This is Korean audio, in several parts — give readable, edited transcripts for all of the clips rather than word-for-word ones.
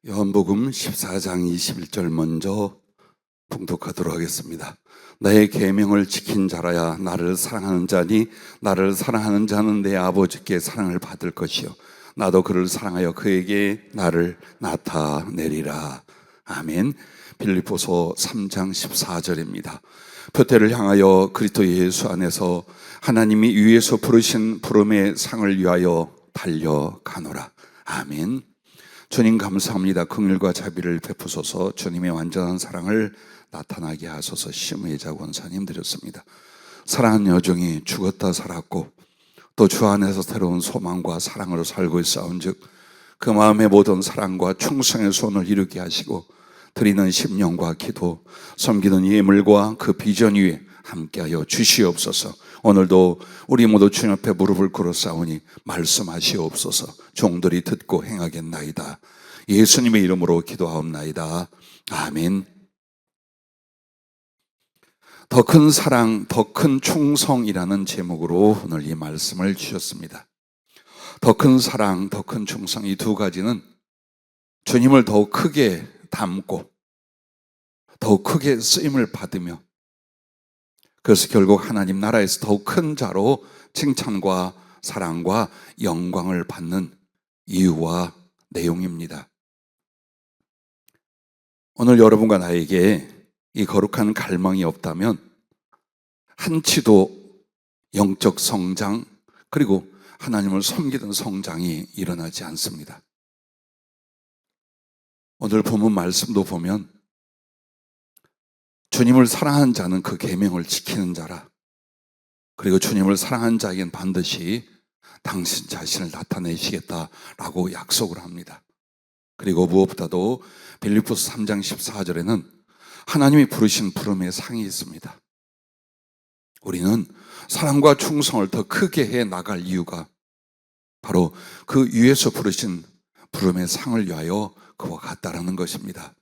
요한복음 14장 21절 먼저 봉독하도록 하겠습니다. 나의 계명을 지킨 자라야 나를 사랑하는 자니 나를 사랑하는 자는 내 아버지께 사랑을 받을 것이요 나도 그를 사랑하여 그에게 나를 나타내리라. 아멘. 빌립보서 3장 14절입니다. 표대를 향하여 그리스도 예수 안에서 하나님이 위에서 부르신 부름의 상을 위하여 달려가노라. 아멘. 주님 감사합니다. 긍휼과 자비를 베푸소서. 주님의 완전한 사랑을 나타나게 하소서. 심의자 권사님 드렸습니다. 사랑하는 여종이 죽었다 살았고 또 주 안에서 새로운 소망과 사랑으로 살고 있사온즉 그 마음의 모든 사랑과 충성의 손을 이루게 하시고 드리는 심령과 기도, 섬기는 예물과 그 비전 위에 함께하여 주시옵소서. 오늘도 우리 모두 주님 앞에 무릎을 꿇어 싸우니 말씀하시옵소서. 종들이 듣고 행하겠나이다. 예수님의 이름으로 기도하옵나이다. 아멘. 더 큰 사랑, 더 큰 충성이라는 제목으로 오늘 이 말씀을 주셨습니다. 더 큰 사랑, 더 큰 충성, 이 두 가지는 주님을 더욱 크게 닮고 더욱 크게 쓰임을 받으며 그래서 결국 하나님 나라에서 더욱 큰 자로 칭찬과 사랑과 영광을 받는 이유와 내용입니다. 오늘 여러분과 나에게 이 거룩한 갈망이 없다면 한치도 영적 성장 그리고 하나님을 섬기는 성장이 일어나지 않습니다. 오늘 본문 말씀도 보면 주님을 사랑하는 자는 그 계명을 지키는 자라. 그리고 주님을 사랑하는 자에겐 반드시 당신 자신을 나타내시겠다라고 약속을 합니다. 그리고 무엇보다도 빌립보서 3장 14절에는 하나님이 부르신 부름의 상이 있습니다. 우리는 사랑과 충성을 더 크게 해 나갈 이유가 바로 그 위에서 부르신 부름의 상을 위하여 그와 같다라는 것입니다.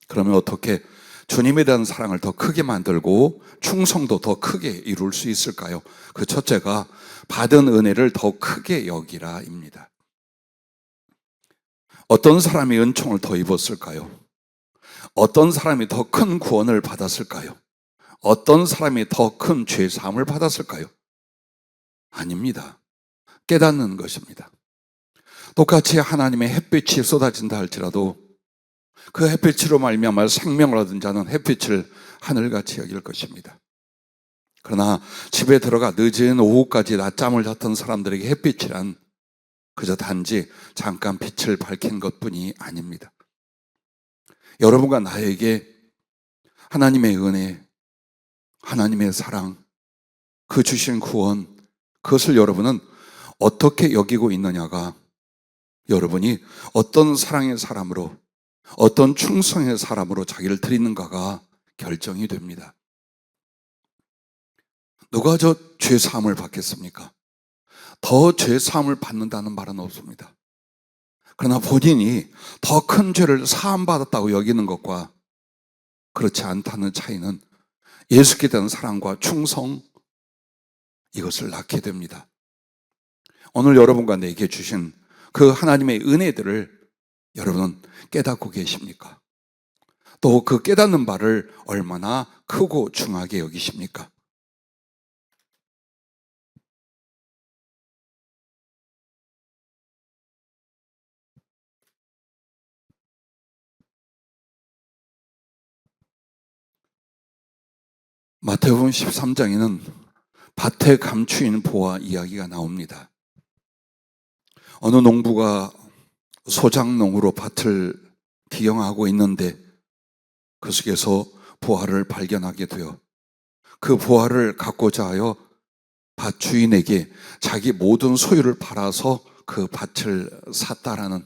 그러면 어떻게 주님에 대한 사랑을 더 크게 만들고 충성도 더 크게 이룰 수 있을까요? 그 첫째가 받은 은혜를 더 크게 여기라입니다. 어떤 사람이 은총을 더 입었을까요? 어떤 사람이 더 큰 구원을 받았을까요? 어떤 사람이 더 큰 죄사함을 받았을까요? 아닙니다. 깨닫는 것입니다. 똑같이 하나님의 햇빛이 쏟아진다 할지라도 그 햇빛으로 말미암아 생명을 얻은 자는 햇빛을 하늘같이 여길 것입니다. 그러나 집에 들어가 늦은 오후까지 낮잠을 잤던 사람들에게 햇빛이란 그저 단지 잠깐 빛을 밝힌 것뿐이 아닙니다. 여러분과 나에게 하나님의 은혜, 하나님의 사랑, 그 주신 구원, 그것을 여러분은 어떻게 여기고 있느냐가 여러분이 어떤 사랑의 사람으로 어떤 충성의 사람으로 자기를 드리는가가 결정이 됩니다. 누가 저 죄사함을 받겠습니까? 더 죄사함을 받는다는 말은 없습니다. 그러나 본인이 더 큰 죄를 사함받았다고 여기는 것과 그렇지 않다는 차이는 예수께 대한 사랑과 충성, 이것을 낳게 됩니다. 오늘 여러분과 내게 주신 그 하나님의 은혜들을 여러분은 깨닫고 계십니까? 또 그 깨닫는 바를 얼마나 크고 중하게 여기십니까? 마태복음 13장에는 밭에 감추인 보화 이야기가 나옵니다. 어느 농부가 소작농으로 밭을 기경하고 있는데 그 속에서 보화를 발견하게 되어 그 보화를 갖고자 하여 밭 주인에게 자기 모든 소유를 팔아서 그 밭을 샀다라는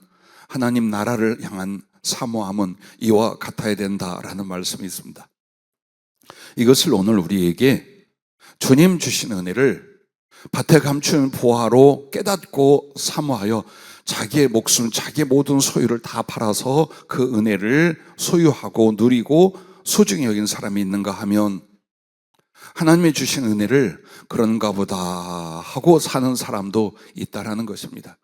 하나님 나라를 향한 사모함은 이와 같아야 된다라는 말씀이 있습니다. 이것을 오늘 우리에게 주님 주신 은혜를 밭에 감춘 보화로 깨닫고 사모하여 자기의 목숨, 자기의 모든 소유를 다 팔아서 그 은혜를 소유하고 누리고 소중히 여긴 사람이 있는가 하면 하나님이 주신 은혜를 그런가 보다 하고 사는 사람도 있다라는 것입니다.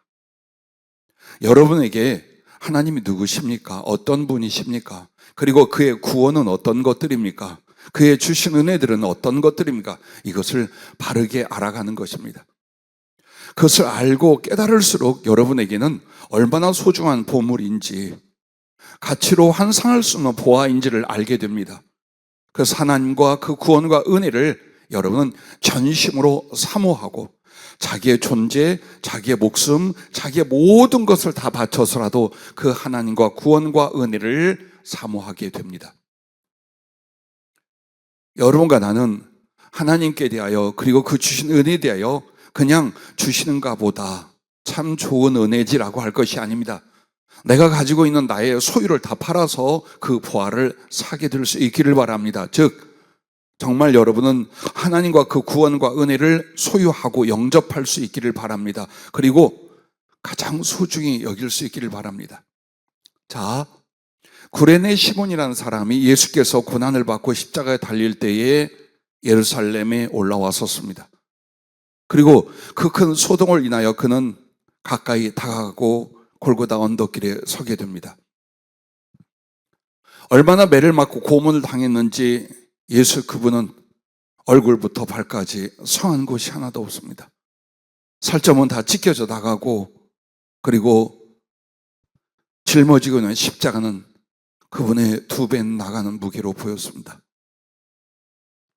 여러분에게 하나님이 누구십니까? 어떤 분이십니까? 그리고 그의 구원은 어떤 것들입니까? 그의 주신 은혜들은 어떤 것들입니까? 이것을 바르게 알아가는 것입니다. 그것을 알고 깨달을수록 여러분에게는 얼마나 소중한 보물인지, 가치로 환상할 수 없는 보화인지를 알게 됩니다. 그래서 하나님과 그 구원과 은혜를 여러분은 전심으로 사모하고 자기의 존재, 자기의 목숨, 자기의 모든 것을 다 바쳐서라도 그 하나님과 구원과 은혜를 사모하게 됩니다. 여러분과 나는 하나님께 대하여 그리고 그 주신 은혜에 대하여 그냥 주시는가 보다 참 좋은 은혜지라고 할 것이 아닙니다. 내가 가지고 있는 나의 소유를 다 팔아서 그 보화를 사게 될 수 있기를 바랍니다. 즉 정말 여러분은 하나님과 그 구원과 은혜를 소유하고 영접할 수 있기를 바랍니다. 그리고 가장 소중히 여길 수 있기를 바랍니다. 자, 구레네 시몬이라는 사람이 예수께서 고난을 받고 십자가에 달릴 때에 예루살렘에 올라왔었습니다. 그리고 그 큰 소동을 인하여 그는 가까이 다가가고 골고다 언덕길에 서게 됩니다. 얼마나 매를 맞고 고문을 당했는지 예수 그분은 얼굴부터 발까지 성한 곳이 하나도 없습니다. 살점은 다 찢겨져 나가고 그리고 짊어지고 있는 십자가는 그분의 2배 나가는 무게로 보였습니다.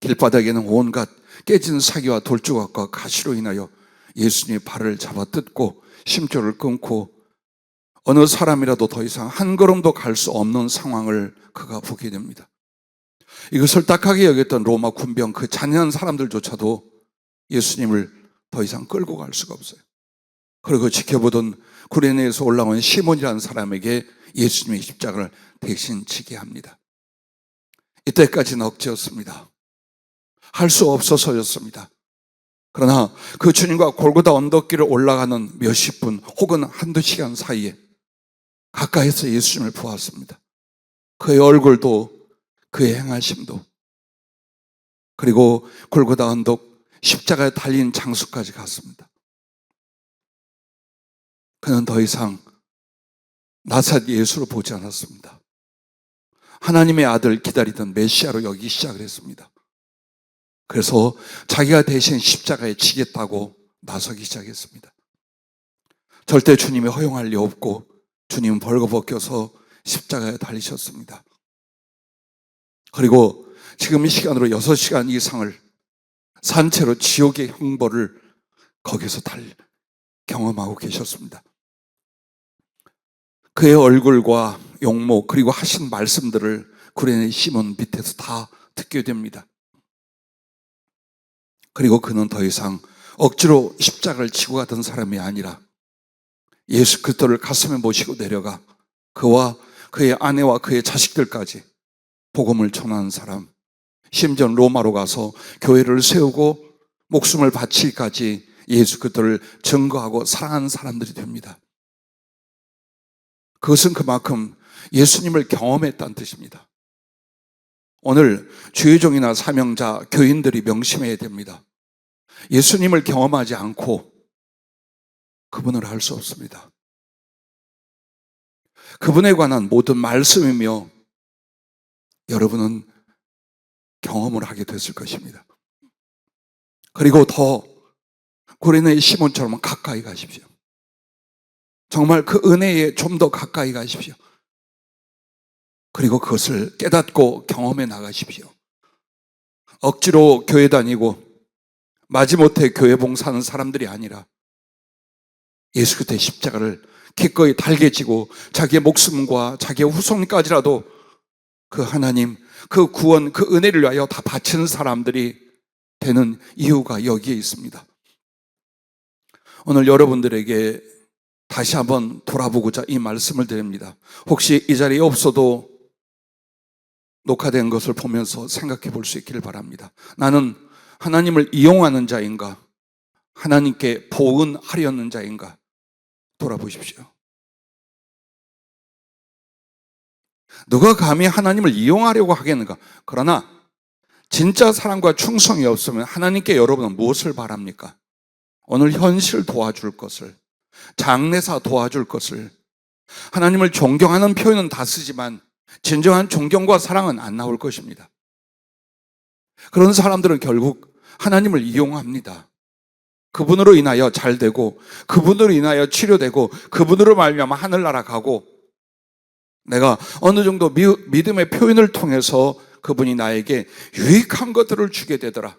길바닥에는 온갖 깨진 사기와 돌조각과 가시로 인하여 예수님의 발을 잡아 뜯고 심줄을 끊고 어느 사람이라도 더 이상 한 걸음도 갈 수 없는 상황을 그가 보게 됩니다. 이것을 딱하게 여겼던 로마 군병 그 잔인한 사람들조차도 예수님을 더 이상 끌고 갈 수가 없어요. 그리고 지켜보던 구레네에서 올라온 시몬이라는 사람에게 예수님의 십자가를 대신 지게 합니다. 이때까지는 억지였습니다. 할 수 없어서였습니다. 그러나 그 주님과 골고다 언덕길을 올라가는 몇십 분 혹은 한두 시간 사이에 가까이서 예수님을 보았습니다. 그의 얼굴도 그의 행하심도 그리고 골고다 언덕 십자가에 달린 장소까지 갔습니다. 그는 더 이상 나사렛 예수를 보지 않았습니다. 하나님의 아들 기다리던 메시아로 여기기 시작을 했습니다. 그래서 자기가 대신 십자가에 지겠다고 나서기 시작했습니다. 절대 주님이 허용할 리 없고 주님은 벌거벗겨서 십자가에 달리셨습니다. 그리고 지금 이 시간으로 6시간 이상을 산채로 지옥의 형벌을 거기서 경험하고 계셨습니다. 그의 얼굴과 용모 그리고 하신 말씀들을 구레네 시몬 밑에서 다 듣게 됩니다. 그리고 그는 더 이상 억지로 십자가를 지고 가던 사람이 아니라 예수 그리스도를 가슴에 모시고 내려가 그와 그의 아내와 그의 자식들까지 복음을 전하는 사람, 심지어 로마로 가서 교회를 세우고 목숨을 바칠까지 예수 그리스도를 증거하고 사랑하는 사람들이 됩니다. 그것은 그만큼 예수님을 경험했다는 뜻입니다. 오늘 주의 종이나 사명자, 교인들이 명심해야 됩니다. 예수님을 경험하지 않고 그분을 알 수 없습니다. 그분에 관한 모든 말씀이며 여러분은 경험을 하게 됐을 것입니다. 그리고 더 구레네 시몬처럼 가까이 가십시오. 정말 그 은혜에 좀 더 가까이 가십시오. 그리고 그것을 깨닫고 경험해 나가십시오. 억지로 교회 다니고 마지못해 교회 봉사하는 사람들이 아니라 예수 그리스도의 십자가를 기꺼이 달게 지고 자기의 목숨과 자기의 후손까지라도 그 하나님, 그 구원, 그 은혜를 위하여 다 바치는 사람들이 되는 이유가 여기에 있습니다. 오늘 여러분들에게 다시 한번 돌아보고자 이 말씀을 드립니다. 혹시 이 자리에 없어도 녹화된 것을 보면서 생각해 볼 수 있기를 바랍니다. 나는 하나님을 이용하는 자인가? 하나님께 보은하려는 자인가? 돌아보십시오. 누가 감히 하나님을 이용하려고 하겠는가? 그러나 진짜 사랑과 충성이 없으면 하나님께 여러분은 무엇을 바랍니까? 오늘 현실 도와줄 것을, 장래사 도와줄 것을, 하나님을 존경하는 표현은 다 쓰지만 진정한 존경과 사랑은 안 나올 것입니다. 그런 사람들은 결국 하나님을 이용합니다. 그분으로 인하여 잘 되고, 그분으로 인하여 치료되고, 그분으로 말미암아 하늘나라 가고, 내가 어느 정도 믿음의 표현을 통해서 그분이 나에게 유익한 것들을 주게 되더라.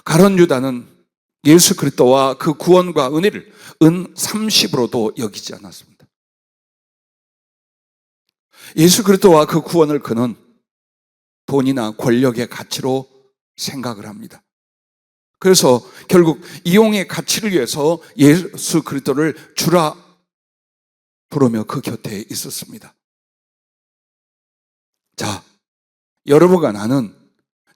가룟 유다는 예수 그리스도와 그 구원과 은혜를 은 30으로도 여기지 않았습니다. 예수 그리스도와 그 구원을 그는 돈이나 권력의 가치로 생각을 합니다. 그래서 결국 이용의 가치를 위해서 예수 그리스도를 주라 부르며 그 곁에 있었습니다. 자, 여러분과 나는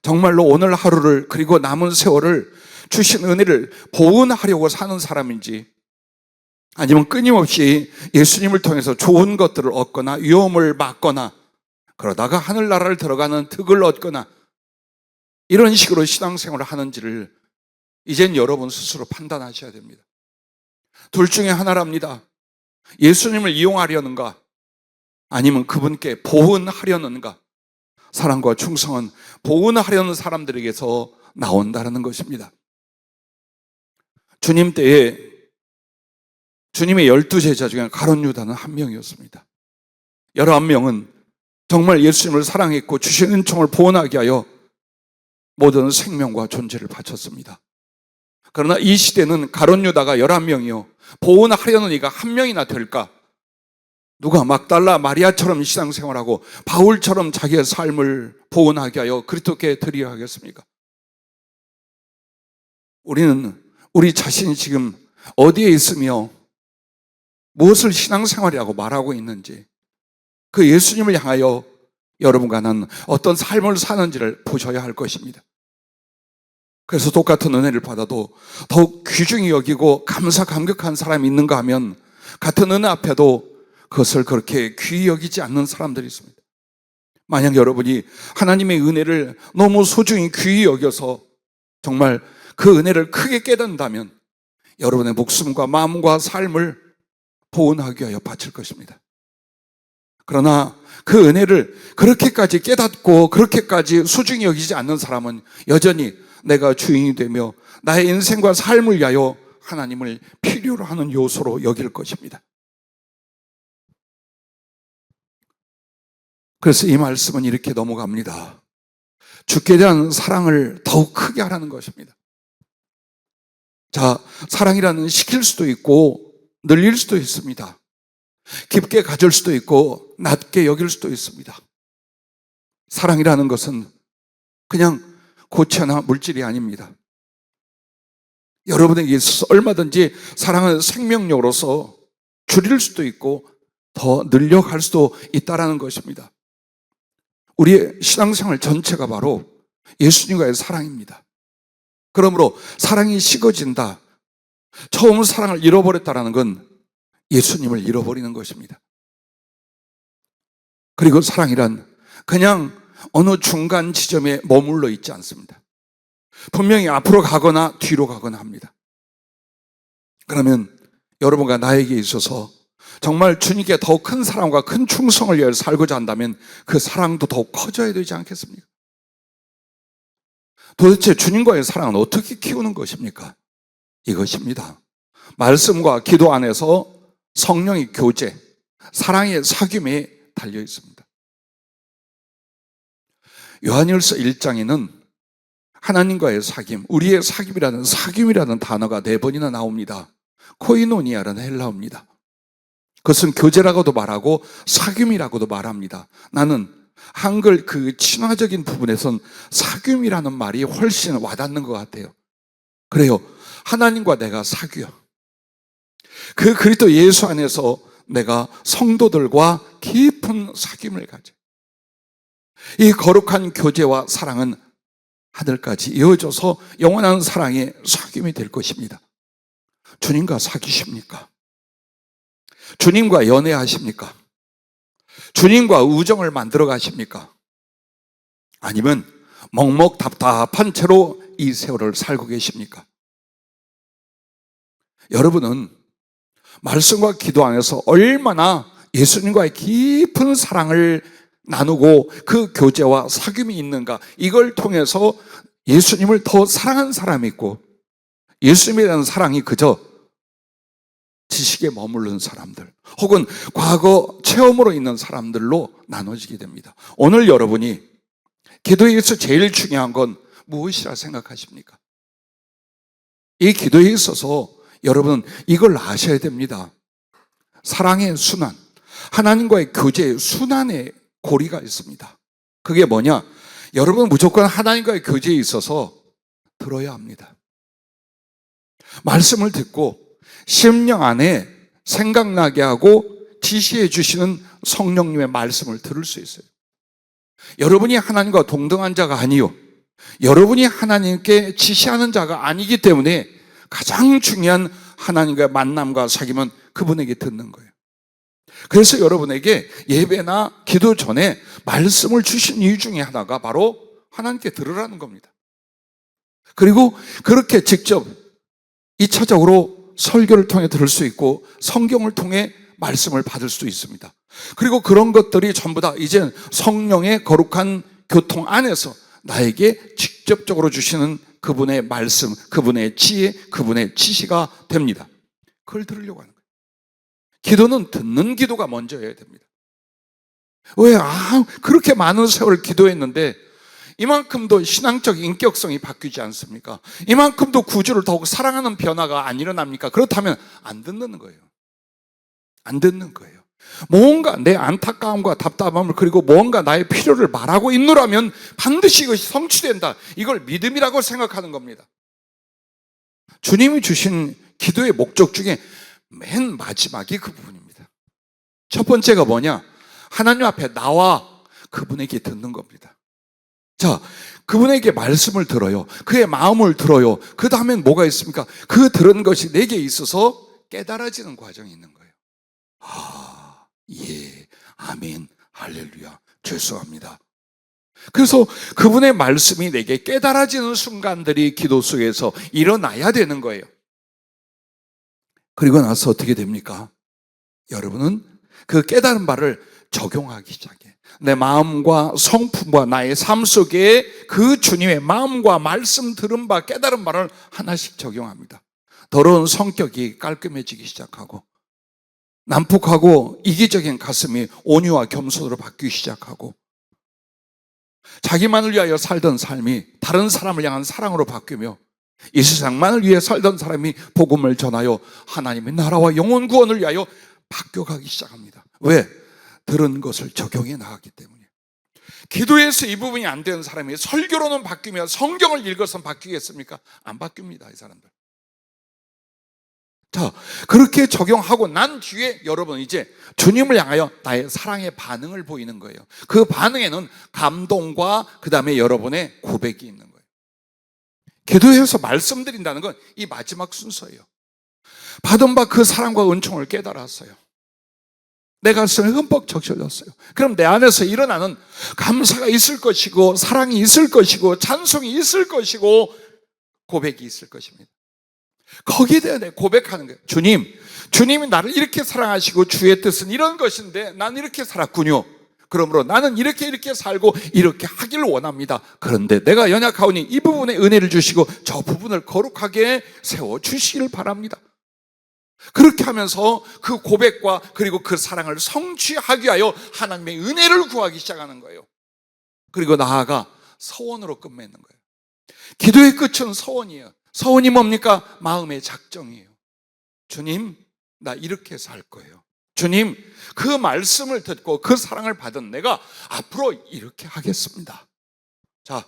정말로 오늘 하루를 그리고 남은 세월을 주신 은혜를 보은하려고 사는 사람인지, 아니면 끊임없이 예수님을 통해서 좋은 것들을 얻거나 위험을 막거나 그러다가 하늘나라를 들어가는 득을 얻거나 이런 식으로 신앙생활을 하는지를 이젠 여러분 스스로 판단하셔야 됩니다. 둘 중에 하나랍니다. 예수님을 이용하려는가, 아니면 그분께 보은하려는가. 사랑과 충성은 보은하려는 사람들에게서 나온다는 것입니다. 주님 때에 주님의 12제자 중에 가룟 유다는 한 명이었습니다. 11명은 정말 예수님을 사랑했고 주신 은총을 보은하게 하여 모든 생명과 존재를 바쳤습니다. 그러나 이 시대는 가룟 유다가 11명이요 보은하려는 이가 한 명이나 될까? 누가 막달라 마리아처럼 신앙생활하고 바울처럼 자기의 삶을 보은하게 하여 그리스도께 드리려 하겠습니까? 우리는 우리 자신이 지금 어디에 있으며 무엇을 신앙생활이라고 말하고 있는지, 그 예수님을 향하여 여러분과 나는 어떤 삶을 사는지를 보셔야 할 것입니다. 그래서 똑같은 은혜를 받아도 더욱 귀중히 여기고 감사감격한 사람이 있는가 하면 같은 은혜 앞에도 그것을 그렇게 귀히 여기지 않는 사람들이 있습니다. 만약 여러분이 하나님의 은혜를 너무 소중히 귀히 여겨서 정말 그 은혜를 크게 깨닫는다면 여러분의 목숨과 마음과 삶을 보은하기 위하여 바칠 것입니다. 그러나 그 은혜를 그렇게까지 깨닫고 그렇게까지 소중히 여기지 않는 사람은 여전히 내가 주인이 되며 나의 인생과 삶을 위하여 하나님을 필요로 하는 요소로 여길 것입니다. 그래서 이 말씀은 이렇게 넘어갑니다. 주께 대한 사랑을 더욱 크게 하라는 것입니다. 자, 사랑이라는 시킬 수도 있고 늘릴 수도 있습니다. 깊게 가질 수도 있고 낮게 여길 수도 있습니다. 사랑이라는 것은 그냥 고체나 물질이 아닙니다. 여러분에게 있어서 얼마든지 사랑은 생명력으로서 줄일 수도 있고 더 늘려갈 수도 있다는 것입니다. 우리의 신앙생활 전체가 바로 예수님과의 사랑입니다. 그러므로 사랑이 식어진다, 처음 사랑을 잃어버렸다는 건 예수님을 잃어버리는 것입니다. 그리고 사랑이란 그냥 어느 중간 지점에 머물러 있지 않습니다. 분명히 앞으로 가거나 뒤로 가거나 합니다. 그러면 여러분과 나에게 있어서 정말 주님께 더 큰 사랑과 큰 충성을 위해 살고자 한다면 그 사랑도 더욱 커져야 되지 않겠습니까? 도대체 주님과의 사랑은 어떻게 키우는 것입니까? 이것입니다. 말씀과 기도 안에서 성령의 교제, 사랑의 사귐에 달려 있습니다. 요한일서 1장에는 하나님과의 사귐, 우리의 사귐이라는 단어가 4번이나 나옵니다. 코이노니아라는 헬라어입니다. 그것은 교제라고도 말하고 사귐이라고도 말합니다. 나는 한글 그 친화적인 부분에선 사귐이라는 말이 훨씬 와닿는 것 같아요. 그래요. 하나님과 내가 사귀어. 그 그리스도 예수 안에서 내가 성도들과 깊은 사귐을 가져. 이 거룩한 교제와 사랑은 하늘까지 이어져서 영원한 사랑의 사귐이 될 것입니다. 주님과 사귀십니까? 주님과 연애하십니까? 주님과 우정을 만들어 가십니까? 아니면 먹먹 답답한 채로 이 세월을 살고 계십니까? 여러분은 말씀과 기도 안에서 얼마나 예수님과의 깊은 사랑을 나누고 그 교제와 사귐이 있는가, 이걸 통해서 예수님을 더 사랑한 사람이 있고, 예수님에 대한 사랑이 그저 지식에 머무른 사람들 혹은 과거 체험으로 있는 사람들로 나눠지게 됩니다. 오늘 여러분이 기도에서 제일 중요한 건 무엇이라 생각하십니까? 이 기도에 있어서 여러분 이걸 아셔야 됩니다. 사랑의 순환, 하나님과의 교제의 순환의 고리가 있습니다. 그게 뭐냐? 여러분 무조건 하나님과의 교제에 있어서 들어야 합니다. 말씀을 듣고 심령 안에 생각나게 하고 지시해 주시는 성령님의 말씀을 들을 수 있어요. 여러분이 하나님과 동등한 자가 아니요, 여러분이 하나님께 지시하는 자가 아니기 때문에 가장 중요한 하나님과의 만남과 사귐은 그분에게 듣는 거예요. 그래서 여러분에게 예배나 기도 전에 말씀을 주신 이유 중에 하나가 바로 하나님께 들으라는 겁니다. 그리고 그렇게 직접 2차적으로 설교를 통해 들을 수 있고 성경을 통해 말씀을 받을 수도 있습니다. 그리고 그런 것들이 전부 다 이제 성령의 거룩한 교통 안에서 나에게 직접적으로 주시는 그분의 말씀, 그분의 지혜, 그분의 지시가 됩니다. 그걸 들으려고 하는 거예요. 기도는 듣는 기도가 먼저여야 됩니다. 왜? 그렇게 많은 세월 기도했는데 이만큼도 신앙적 인격성이 바뀌지 않습니까? 이만큼도 구주를 더욱 사랑하는 변화가 안 일어납니까? 그렇다면 안 듣는 거예요. 안 듣는 거예요. 뭔가 내 안타까움과 답답함을, 그리고 뭔가 나의 필요를 말하고 있노라면 반드시 이것이 성취된다. 이걸 믿음이라고 생각하는 겁니다. 주님이 주신 기도의 목적 중에 맨 마지막이 그 부분입니다. 첫 번째가 뭐냐? 하나님 앞에 나와 그분에게 듣는 겁니다. 자, 그분에게 말씀을 들어요. 그의 마음을 들어요. 그 다음엔 뭐가 있습니까? 그 들은 것이 내게 있어서 깨달아지는 과정이 있는 거예요. 예, 아멘, 할렐루야, 죄송합니다. 그래서 그분의 말씀이 내게 깨달아지는 순간들이 기도 속에서 일어나야 되는 거예요. 그리고 나서 어떻게 됩니까? 여러분은 그 깨달은 바를 적용하기 시작해. 내 마음과 성품과 나의 삶 속에 그 주님의 마음과 말씀 들은 바, 깨달은 바를 하나씩 적용합니다. 더러운 성격이 깔끔해지기 시작하고, 난폭하고 이기적인 가슴이 온유와 겸손으로 바뀌기 시작하고, 자기만을 위하여 살던 삶이 다른 사람을 향한 사랑으로 바뀌며, 이 세상만을 위해 살던 사람이 복음을 전하여 하나님의 나라와 영혼 구원을 위하여 바뀌어가기 시작합니다. 왜? 들은 것을 적용해 나갔기 때문에. 기도에서 이 부분이 안 되는 사람이 설교로는 바뀌며 성경을 읽어서는 바뀌겠습니까? 안 바뀝니다, 이 사람들. 자, 그렇게 적용하고 난 뒤에 여러분 이제 주님을 향하여 나의 사랑의 반응을 보이는 거예요. 그 반응에는 감동과 그 다음에 여러분의 고백이 있는 거예요. 기도해서 말씀드린다는 건 이 마지막 순서예요. 받은 바 그 사랑과 은총을 깨달았어요. 내 가슴에 흠뻑 적셔졌어요. 그럼 내 안에서 일어나는 감사가 있을 것이고, 사랑이 있을 것이고, 찬송이 있을 것이고, 고백이 있을 것입니다. 거기에 대해 고백하는 거예요. 주님이 나를 이렇게 사랑하시고 주의 뜻은 이런 것인데 난 이렇게 살았군요. 그러므로 나는 이렇게 살고 이렇게 하기를 원합니다. 그런데 내가 연약하오니 이 부분에 은혜를 주시고 저 부분을 거룩하게 세워주시길 바랍니다. 그렇게 하면서 그 고백과 그리고 그 사랑을 성취하기 위하여 하나님의 은혜를 구하기 시작하는 거예요. 그리고 나아가 서원으로 끝맺는 거예요. 기도의 끝은 서원이에요. 서원이 뭡니까? 마음의 작정이에요. 주님, 나 이렇게 살 거예요. 주님, 그 말씀을 듣고 그 사랑을 받은 내가 앞으로 이렇게 하겠습니다. 자,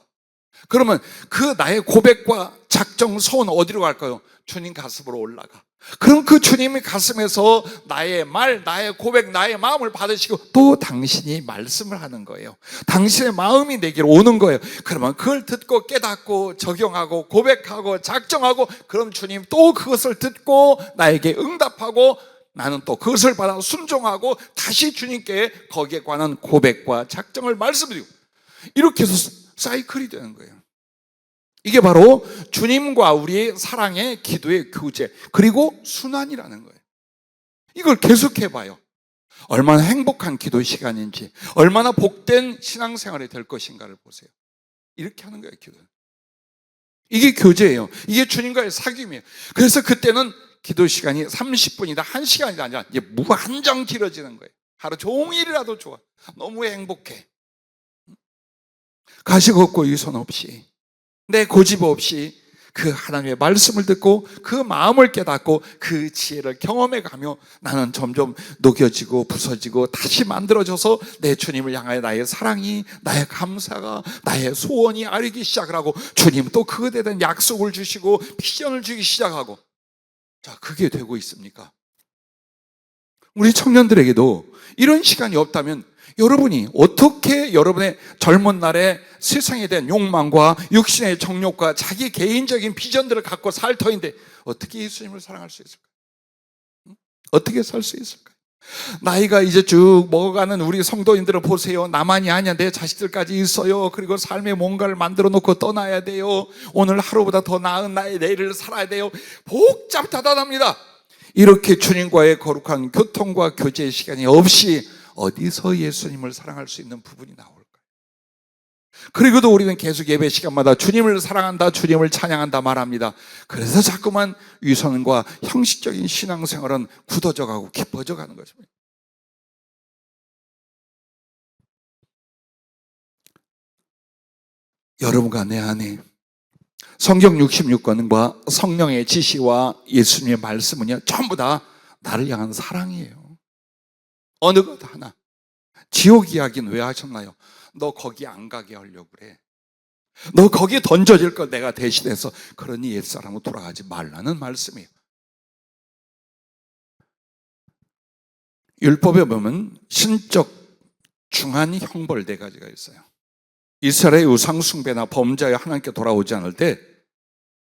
그러면 그 나의 고백과 작정, 서원 어디로 갈까요? 주님 가슴으로 올라가. 그럼 그 주님의 가슴에서 나의 말, 나의 고백, 나의 마음을 받으시고 또 당신이 말씀을 하는 거예요. 당신의 마음이 내게로 오는 거예요. 그러면 그걸 듣고 깨닫고 적용하고 고백하고 작정하고, 그럼 주님 또 그것을 듣고 나에게 응답하고 나는 또 그것을 받아 순종하고 다시 주님께 거기에 관한 고백과 작정을 말씀드리고, 이렇게 해서 사이클이 되는 거예요. 이게 바로 주님과 우리의 사랑의 기도의 교제, 그리고 순환이라는 거예요. 이걸 계속해 봐요. 얼마나 행복한 기도 시간인지, 얼마나 복된 신앙생활이 될 것인가를 보세요. 이렇게 하는 거예요, 기도. 이게 교제예요. 이게 주님과의 사귐이에요. 그래서 그때는 기도 시간이 30분이다, 1시간이다 아니라 이제 무한정 길어지는 거예요. 하루 종일이라도 좋아. 너무 행복해. 가식 없고 유선 없이, 내 고집 없이 그 하나님의 말씀을 듣고 그 마음을 깨닫고 그 지혜를 경험해 가며 나는 점점 녹여지고 부서지고 다시 만들어져서 내 주님을 향하여 나의 사랑이, 나의 감사가, 나의 소원이 아리기 시작을 하고, 주님 또 그것에 대한 약속을 주시고 비전을 주기 시작하고. 자, 그게 되고 있습니까? 우리 청년들에게도 이런 시간이 없다면 여러분이 어떻게 여러분의 젊은 날에 세상에 대한 욕망과 육신의 정욕과 자기 개인적인 비전들을 갖고 살 터인데 어떻게 예수님을 사랑할 수 있을까요? 어떻게 살 수 있을까요? 나이가 이제 쭉 먹어가는 우리 성도인들을 보세요. 나만이 아니야, 내 자식들까지 있어요. 그리고 삶에 뭔가를 만들어 놓고 떠나야 돼요. 오늘 하루보다 더 나은 나의 내일을 살아야 돼요. 복잡다단합니다. 이렇게 주님과의 거룩한 교통과 교제의 시간이 없이 어디서 예수님을 사랑할 수 있는 부분이 나올까요? 그리고도 우리는 계속 예배 시간마다 주님을 사랑한다, 주님을 찬양한다 말합니다. 그래서 자꾸만 위선과 형식적인 신앙생활은 굳어져 가고 깊어져 가는 것입니다. 여러분과 내 안에 성경 66권과 성령의 지시와 예수님의 말씀은요, 전부 다 나를 향한 사랑이에요. 어느 것 하나. 지옥 이야기는 왜 하셨나요? 너 거기 안 가게 하려고 그래. 너 거기 던져질 걸 내가 대신해서, 그러니 옛사람으로 돌아가지 말라는 말씀이에요. 율법에 보면 신적 중한 형벌 4가지가 있어요. 이스라엘의 우상 숭배나 범죄하여 하나님께 돌아오지 않을 때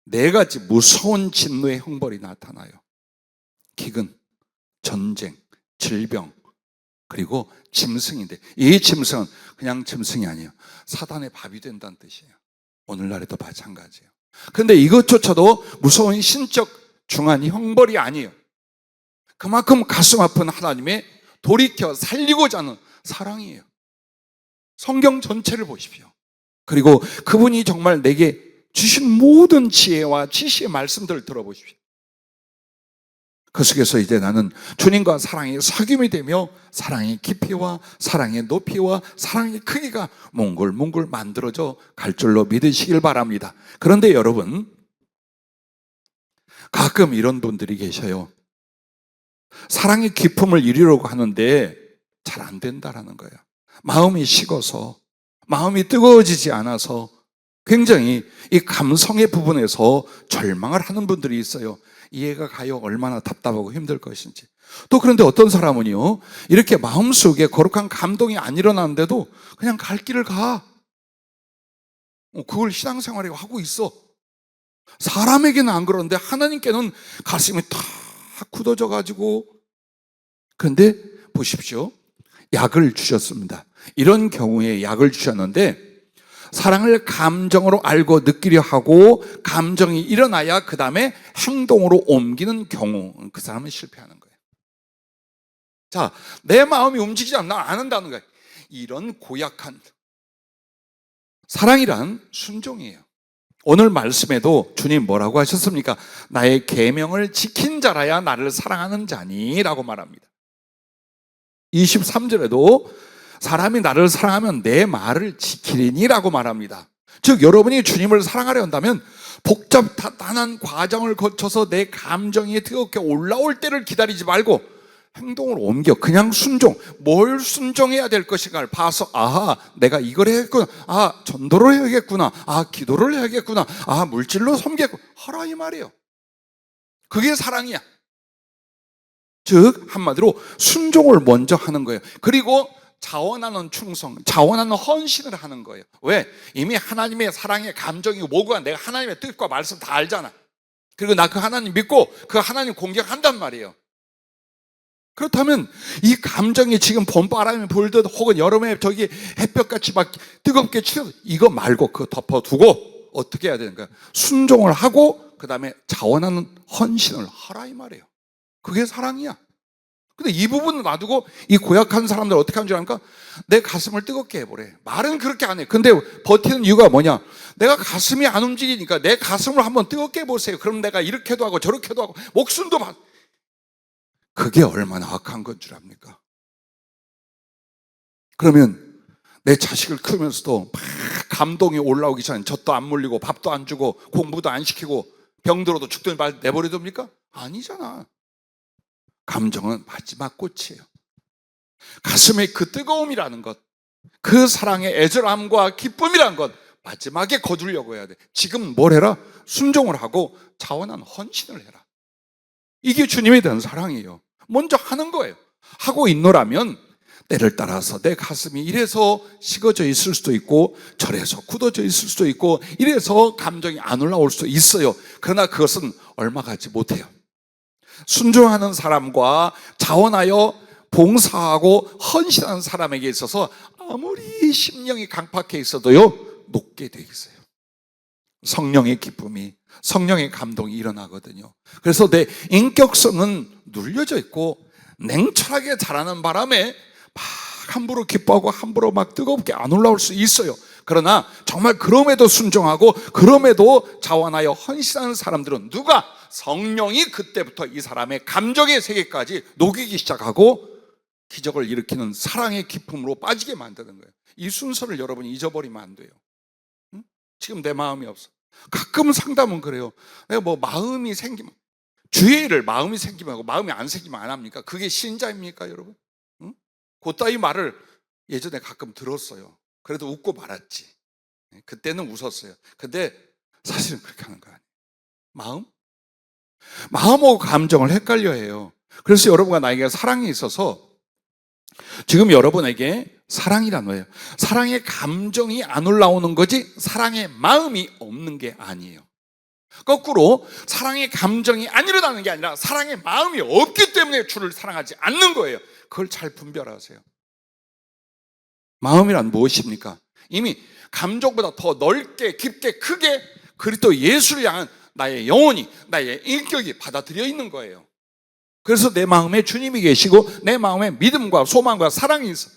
4가지 무서운 진노의 형벌이 나타나요. 기근, 전쟁, 질병, 그리고 짐승인데, 이 짐승은 그냥 짐승이 아니에요. 사단의 밥이 된다는 뜻이에요. 오늘날에도 마찬가지예요. 그런데 이것조차도 무서운 신적 중한 형벌이 아니에요. 그만큼 가슴 아픈 하나님의 돌이켜 살리고자 하는 사랑이에요. 성경 전체를 보십시오. 그리고 그분이 정말 내게 주신 모든 지혜와 지시의 말씀들을 들어보십시오. 그 속에서 이제 나는 주님과 사랑의 사귐이 되며 사랑의 깊이와 사랑의 높이와 사랑의 크기가 몽글몽글 만들어져 갈 줄로 믿으시길 바랍니다. 그런데 여러분, 가끔 이런 분들이 계셔요. 사랑의 깊음을 이루려고 하는데 잘 안 된다라는 거예요. 마음이 식어서, 마음이 뜨거워지지 않아서 굉장히 이 감성의 부분에서 절망을 하는 분들이 있어요. 이해가 가요. 얼마나 답답하고 힘들 것인지. 또 그런데 어떤 사람은요, 이렇게 마음속에 거룩한 감동이 안 일어나는데도 그냥 갈 길을 가. 그걸 신앙생활이라고 하고 있어. 사람에게는 안 그러는데 하나님께는 가슴이 탁 굳어져 가지고. 그런데 보십시오, 약을 주셨습니다. 이런 경우에 약을 주셨는데 사랑을 감정으로 알고 느끼려 하고 감정이 일어나야 그 다음에 행동으로 옮기는 경우, 그 사람은 실패하는 거예요. 자, 내 마음이 움직이지 않나 안 한다는 거예요. 이런 고약한 사랑이란 순종이에요. 오늘 말씀에도 주님 뭐라고 하셨습니까? 나의 계명을 지킨 자라야 나를 사랑하는 자니 라고 말합니다. 23절에도 사람이 나를 사랑하면 내 말을 지키리니 라고 말합니다. 즉 여러분이 주님을 사랑하려 한다면 복잡한 과정을 거쳐서 내 감정이 뜨겁게 올라올 때를 기다리지 말고 행동을 옮겨. 그냥 순종. 뭘 순종해야 될 것인가를 봐서, 아하, 내가 이걸 해야겠구나. 아, 전도를 해야겠구나. 아, 기도를 해야겠구나. 아, 물질로 섬기겠구나. 하라 이 말이에요. 그게 사랑이야. 즉 한마디로 순종을 먼저 하는 거예요. 그리고 자원하는 충성, 자원하는 헌신을 하는 거예요. 왜? 이미 하나님의 사랑의 감정이 뭐가, 내가 하나님의 뜻과 말씀 다 알잖아. 그리고 나 그 하나님 믿고 그 하나님 공격한단 말이에요. 그렇다면 이 감정이 지금 봄바람이 불듯 혹은 여름에 저기 햇볕같이 막 뜨겁게 치러, 이거 말고 그거 덮어두고 어떻게 해야 되는 거야? 순종을 하고 그 다음에 자원하는 헌신을 하라 이 말이에요. 그게 사랑이야. 근데 이 부분을 놔두고 이 고약한 사람들 어떻게 하는 줄 압니까? 내 가슴을 뜨겁게 해보래. 말은 그렇게 안 해. 근데 버티는 이유가 뭐냐? 내가 가슴이 안 움직이니까 내 가슴을 한번 뜨겁게 해보세요. 그럼 내가 이렇게도 하고 저렇게도 하고 목숨도 받. 그게 얼마나 악한 건 줄 압니까? 그러면 내 자식을 크면서도 막 감동이 올라오기 전에 젖도 안 물리고 밥도 안 주고 공부도 안 시키고 병들어도 죽더니 말 내버려둡니까? 아니잖아. 감정은 마지막 꽃이에요. 가슴의 그 뜨거움이라는 것, 그 사랑의 애절함과 기쁨이라는 것 마지막에 거두려고 해야 돼. 지금 뭘 해라? 순종을 하고 자원한 헌신을 해라. 이게 주님에 대한 사랑이에요. 먼저 하는 거예요. 하고 있노라면 때를 따라서 내 가슴이 이래서 식어져 있을 수도 있고 저래서 굳어져 있을 수도 있고 이래서 감정이 안 올라올 수도 있어요. 그러나 그것은 얼마 가지 못해요. 순종하는 사람과 자원하여 봉사하고 헌신하는 사람에게 있어서 아무리 심령이 강팍해 있어도요 녹게 돼 있어요. 성령의 기쁨이, 성령의 감동이 일어나거든요. 그래서 내 인격성은 눌려져 있고 냉철하게 자라는 바람에 막 함부로 기뻐하고 함부로 막 뜨겁게 안 올라올 수 있어요. 그러나 정말 그럼에도 순종하고 그럼에도 자원하여 헌신하는 사람들은 누가? 성령이 그때부터 이 사람의 감정의 세계까지 녹이기 시작하고 기적을 일으키는 사랑의 기쁨으로 빠지게 만드는 거예요. 이 순서를 여러분이 잊어버리면 안 돼요. 응? 지금 내 마음이 없어. 가끔 상담은 그래요. 내가 뭐 마음이 생기면 주의 일을 마음이 생기면 하고 마음이 안 생기면 안 합니까? 그게 신자입니까 여러분? 응? 그따위 말을 예전에 가끔 들었어요. 그래도 웃고 말았지. 그때는 웃었어요. 근데 사실은 그렇게 하는 거 아니에요. 마음하고 감정을 헷갈려 해요. 그래서 여러분과 나에게 사랑이 있어서 지금 여러분에게 사랑이란 거예요. 사랑의 감정이 안 올라오는 거지 사랑의 마음이 없는 게 아니에요. 거꾸로 사랑의 감정이 안 일어나는 게 아니라 사랑의 마음이 없기 때문에 주를 사랑하지 않는 거예요. 그걸 잘 분별하세요. 마음이란 무엇입니까? 이미 감정보다 더 넓게 깊게 크게 그리스도 예수를 향한 나의 영혼이, 나의 인격이 받아들여 있는 거예요. 그래서 내 마음에 주님이 계시고 내 마음에 믿음과 소망과 사랑이 있어.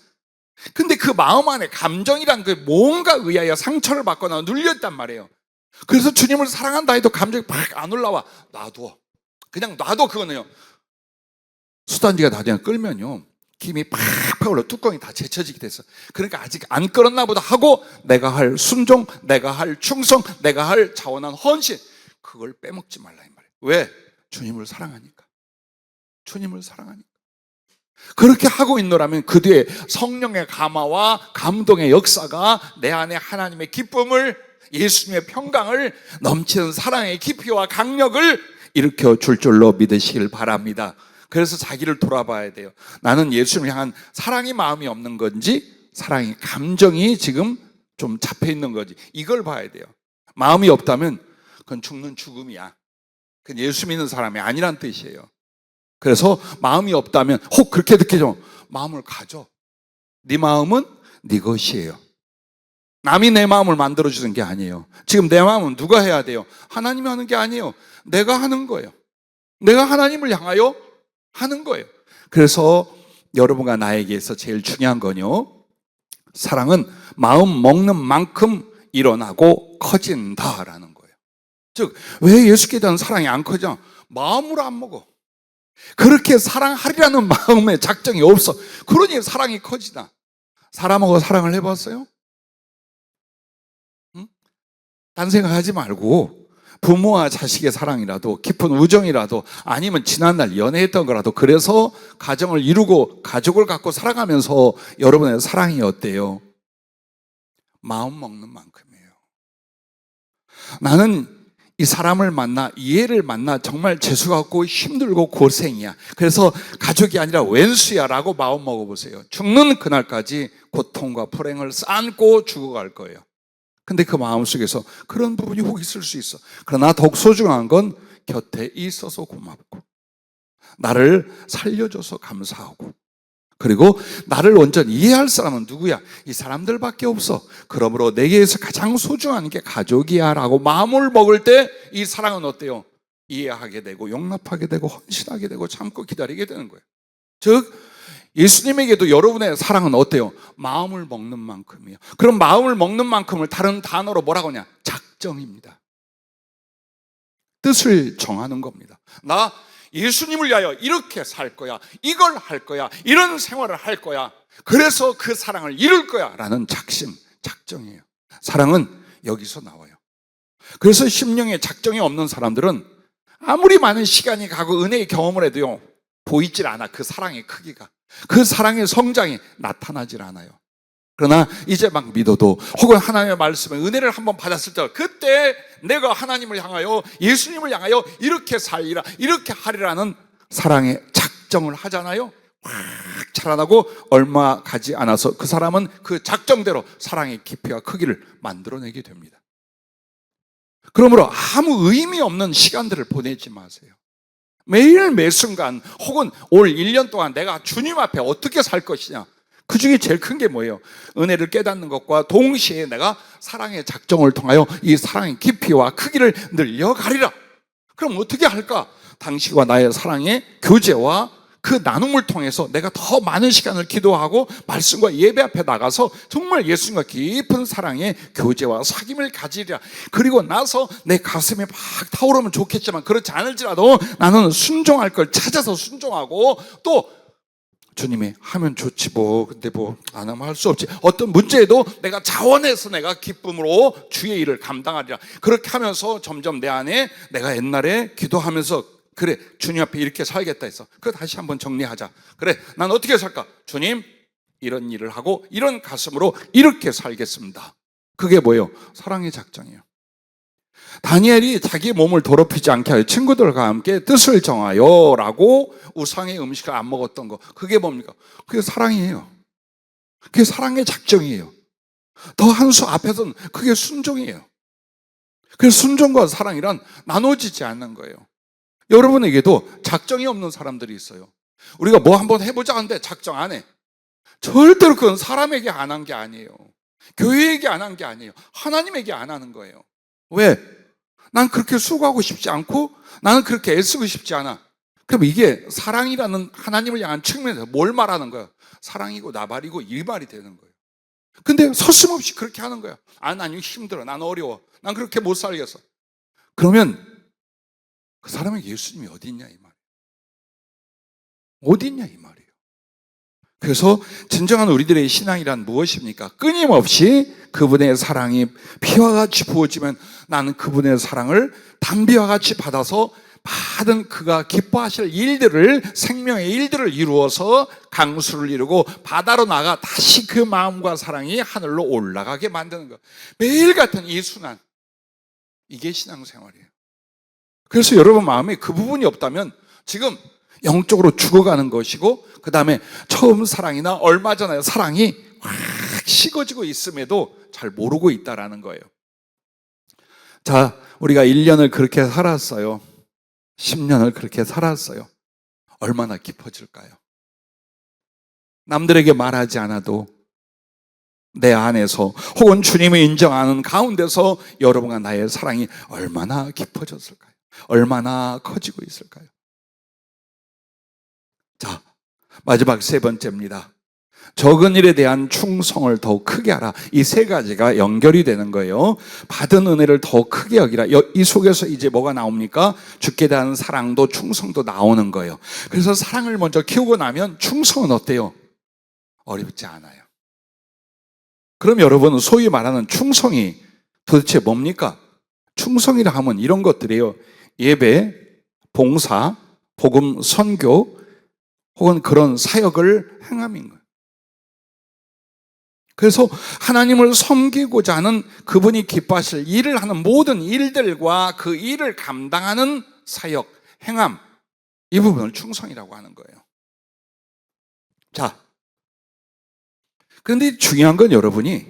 근데 그 마음 안에 감정이란 그 뭔가 의하여 상처를 받거나 눌렸단 말이에요. 그래서 주님을 사랑한다 해도 감정이 팍 안 올라와. 놔둬. 그냥 놔둬. 그거는요. 수단지가 다 그냥 끌면요 김이 팍팍 올라 뚜껑이 다 제쳐지게 됐어. 그러니까 아직 안 끓었나 보다 하고 내가 할 순종, 내가 할 충성, 내가 할 자원한 헌신 그걸 빼먹지 말라 이 말이에요. 왜? 주님을 사랑하니까. 주님을 사랑하니까. 그렇게 하고 있노라면 그 뒤에 성령의 감화와 감동의 역사가 내 안에 하나님의 기쁨을, 예수님의 평강을, 넘치는 사랑의 깊이와 강력을 일으켜 줄 줄로 믿으시길 바랍니다. 그래서 자기를 돌아봐야 돼요. 나는 예수님을 향한 사랑의 마음이 없는 건지 사랑의 감정이 지금 좀 잡혀 있는 건지 이걸 봐야 돼요. 마음이 없다면 그건 죽는 죽음이야. 그건 예수 믿는 사람이 아니란 뜻이에요. 그래서 마음이 없다면 혹 그렇게 느끼죠. 마음을 가져. 네 마음은 네 것이에요. 남이 내 마음을 만들어주는 게 아니에요. 지금 내 마음은 누가 해야 돼요? 하나님이 하는 게 아니에요. 내가 하는 거예요. 내가 하나님을 향하여 하는 거예요. 그래서 여러분과 나에게서 제일 중요한 건요, 사랑은 마음 먹는 만큼 일어나고 커진다라는 거예요. 즉, 왜 예수께 대한 사랑이 안 커져? 마음으로 안 먹어. 그렇게 사랑하리라는 마음의 작정이 없어. 그러니 사랑이 커지나. 사람하고 사랑을 해봤어요? 응? 딴 생각하지 말고 부모와 자식의 사랑이라도 깊은 우정이라도 아니면 지난날 연애했던 거라도 그래서 가정을 이루고 가족을 갖고 살아가면서 여러분의 사랑이 어때요? 마음 먹는 만큼이에요. 나는 이 사람을 만나, 이 애를 만나 정말 재수갖고 힘들고 고생이야. 그래서 가족이 아니라 왼수야 라고 마음 먹어보세요. 죽는 그날까지 고통과 불행을 안고 죽어갈 거예요. 근데 그 마음속에서 그런 부분이 혹 있을 수 있어. 그러나 더욱 소중한 건 곁에 있어서 고맙고 나를 살려줘서 감사하고 그리고 나를 온전히 이해할 사람은 누구야? 이 사람들밖에 없어. 그러므로 내게서 가장 소중한 게 가족이야 라고 마음을 먹을 때 이 사랑은 어때요? 이해하게 되고 용납하게 되고 헌신하게 되고 참고 기다리게 되는 거예요. 즉 예수님에게도 여러분의 사랑은 어때요? 마음을 먹는 만큼이에요. 그럼 마음을 먹는 만큼을 다른 단어로 뭐라고 하냐? 작정입니다. 뜻을 정하는 겁니다. 나 예수님을 위하여 이렇게 살 거야, 이걸 할 거야, 이런 생활을 할 거야, 그래서 그 사랑을 이룰 거야 라는 작심, 작정이에요. 사랑은 여기서 나와요. 그래서 심령에 작정이 없는 사람들은 아무리 많은 시간이 가고 은혜의 경험을 해도요, 보이질 않아. 그 사랑의 크기가, 그 사랑의 성장이 나타나질 않아요. 그러나 이제 막 믿어도, 혹은 하나님의 말씀에 은혜를 한번 받았을 때, 그때 내가 하나님을 향하여, 예수님을 향하여 이렇게 살리라, 이렇게 하리라는 사랑의 작정을 하잖아요. 확 자라나고 얼마 가지 않아서 그 사람은 그 작정대로 사랑의 깊이와 크기를 만들어내게 됩니다. 그러므로 아무 의미 없는 시간들을 보내지 마세요. 매일 매 순간, 혹은 올 1년 동안 내가 주님 앞에 어떻게 살 것이냐, 그 중에 제일 큰 게 뭐예요? 은혜를 깨닫는 것과 동시에 내가 사랑의 작정을 통하여 이 사랑의 깊이와 크기를 늘려가리라. 그럼 어떻게 할까? 당신과 나의 사랑의 교제와 그 나눔을 통해서 내가 더 많은 시간을 기도하고 말씀과 예배 앞에 나가서 정말 예수님과 깊은 사랑의 교제와 사귐을 가지리라. 그리고 나서 내 가슴에 막 타오르면 좋겠지만, 그렇지 않을지라도 나는 순종할 걸 찾아서 순종하고, 또 주님이 하면 좋지 뭐, 근데 뭐 안 하면 할 수 없지, 어떤 문제에도 내가 자원해서 내가 기쁨으로 주의 일을 감당하리라. 그렇게 하면서 점점 내 안에, 내가 옛날에 기도하면서 그래 주님 앞에 이렇게 살겠다 해서, 그거 다시 한번 정리하자. 그래 난 어떻게 살까? 주님 이런 일을 하고 이런 가슴으로 이렇게 살겠습니다. 그게 뭐예요? 사랑의 작정이에요. 다니엘이 자기 몸을 더럽히지 않게 하여 친구들과 함께 뜻을 정하여 라고 우상의 음식을 안 먹었던 거, 그게 뭡니까? 그게 사랑이에요. 그게 사랑의 작정이에요. 더 한 수 앞에서는 그게 순종이에요. 그래서 순종과 사랑이란 나눠지지 않는 거예요. 여러분에게도 작정이 없는 사람들이 있어요. 우리가 뭐 한번 해보자 하는데 작정 안 해. 절대로 그건 사람에게 안 한 게 아니에요. 교회에게 안 한 게 아니에요. 하나님에게 안 하는 거예요. 왜? 난 그렇게 수고하고 싶지 않고, 나는 그렇게 애쓰고 싶지 않아. 그럼 이게 사랑이라는 하나님을 향한 측면에서 뭘 말하는 거예요? 사랑이고 나발이고 일말이 되는 거예요. 근데 서슴없이 그렇게 하는 거예요. 아, 난 힘들어, 난 어려워, 난 그렇게 못 살겠어. 그러면 그 사람에게 예수님이 어디 있냐 이 말이에요. 어디 있냐 이 말이에요. 그래서 진정한 우리들의 신앙이란 무엇입니까? 끊임없이 그분의 사랑이 피와 같이 부어지면 나는 그분의 사랑을 담비와 같이 받아서 받은 그가 기뻐하실 일들을, 생명의 일들을 이루어서 강수를 이루고 바다로 나가 다시 그 마음과 사랑이 하늘로 올라가게 만드는 것. 매일 같은 이 순환, 이게 신앙생활이에요. 그래서 여러분 마음에 그 부분이 없다면 지금 영적으로 죽어가는 것이고, 그 다음에 처음 사랑이나 얼마 전에 사랑이 확 식어지고 있음에도 잘 모르고 있다라는 거예요. 자, 우리가 1년을 그렇게 살았어요. 10년을 그렇게 살았어요. 얼마나 깊어질까요? 남들에게 말하지 않아도 내 안에서, 혹은 주님이 인정하는 가운데서 여러분과 나의 사랑이 얼마나 깊어졌을까요? 얼마나 커지고 있을까요? 자, 마지막 세 번째입니다. 적은 일에 대한 충성을 더욱 크게 하라. 이 세 가지가 연결이 되는 거예요. 받은 은혜를 더 크게 여기라. 이 속에서 이제 뭐가 나옵니까? 주께 대한 사랑도 충성도 나오는 거예요. 그래서 사랑을 먼저 키우고 나면 충성은 어때요? 어렵지 않아요. 그럼 여러분은 소위 말하는 충성이 도대체 뭡니까? 충성이라 하면 이런 것들이에요. 예배, 봉사, 복음, 선교, 혹은 그런 사역을 행함인 거예요. 그래서 하나님을 섬기고자 하는, 그분이 기뻐하실 일을 하는 모든 일들과 그 일을 감당하는 사역, 행함, 이 부분을 충성이라고 하는 거예요. 자, 그런데 중요한 건 여러분이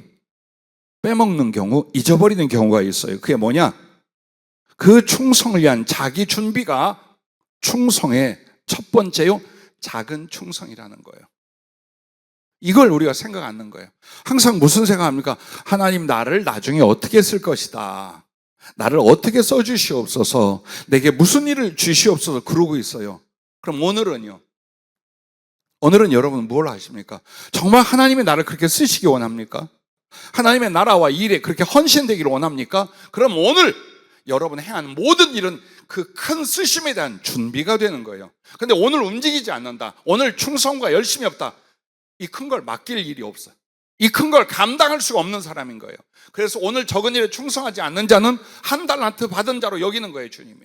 빼먹는 경우, 잊어버리는 경우가 있어요. 그게 뭐냐? 그 충성을 위한 자기 준비가 충성의 첫 번째요, 작은 충성이라는 거예요. 이걸 우리가 생각 않는 거예요. 항상 무슨 생각합니까? 하나님 나를 나중에 어떻게 쓸 것이다, 나를 어떻게 써주시옵소서, 내게 무슨 일을 주시옵소서, 그러고 있어요. 그럼 오늘은요, 오늘은 여러분 뭘 하십니까? 정말 하나님이 나를 그렇게 쓰시기 원합니까? 하나님의 나라와 일에 그렇게 헌신되기를 원합니까? 그럼 오늘 여러분 행하는 모든 일은 그 큰 쓰심에 대한 준비가 되는 거예요. 근데 오늘 움직이지 않는다, 오늘 충성과 열심이 없다, 이 큰 걸 맡길 일이 없어요. 이 큰 걸 감당할 수가 없는 사람인 거예요. 그래서 오늘 적은 일에 충성하지 않는 자는 한 달란트 받은 자로 여기는 거예요, 주님이.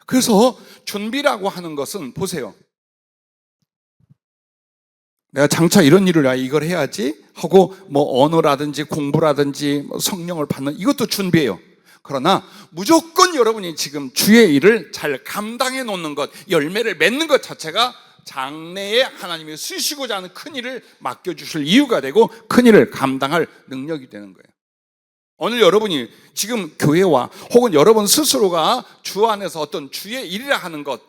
그래서 준비라고 하는 것은 보세요. 내가 장차 이런 일을 이걸 해야지 하고 뭐 언어라든지 공부라든지 뭐 성령을 받는 이것도 준비예요. 그러나 무조건 여러분이 지금 주의 일을 잘 감당해 놓는 것, 열매를 맺는 것 자체가 장래에 하나님이 쓰시고자 하는 큰 일을 맡겨주실 이유가 되고 큰 일을 감당할 능력이 되는 거예요. 오늘 여러분이 지금 교회와 혹은 여러분 스스로가 주 안에서 어떤 주의 일이라 하는 것,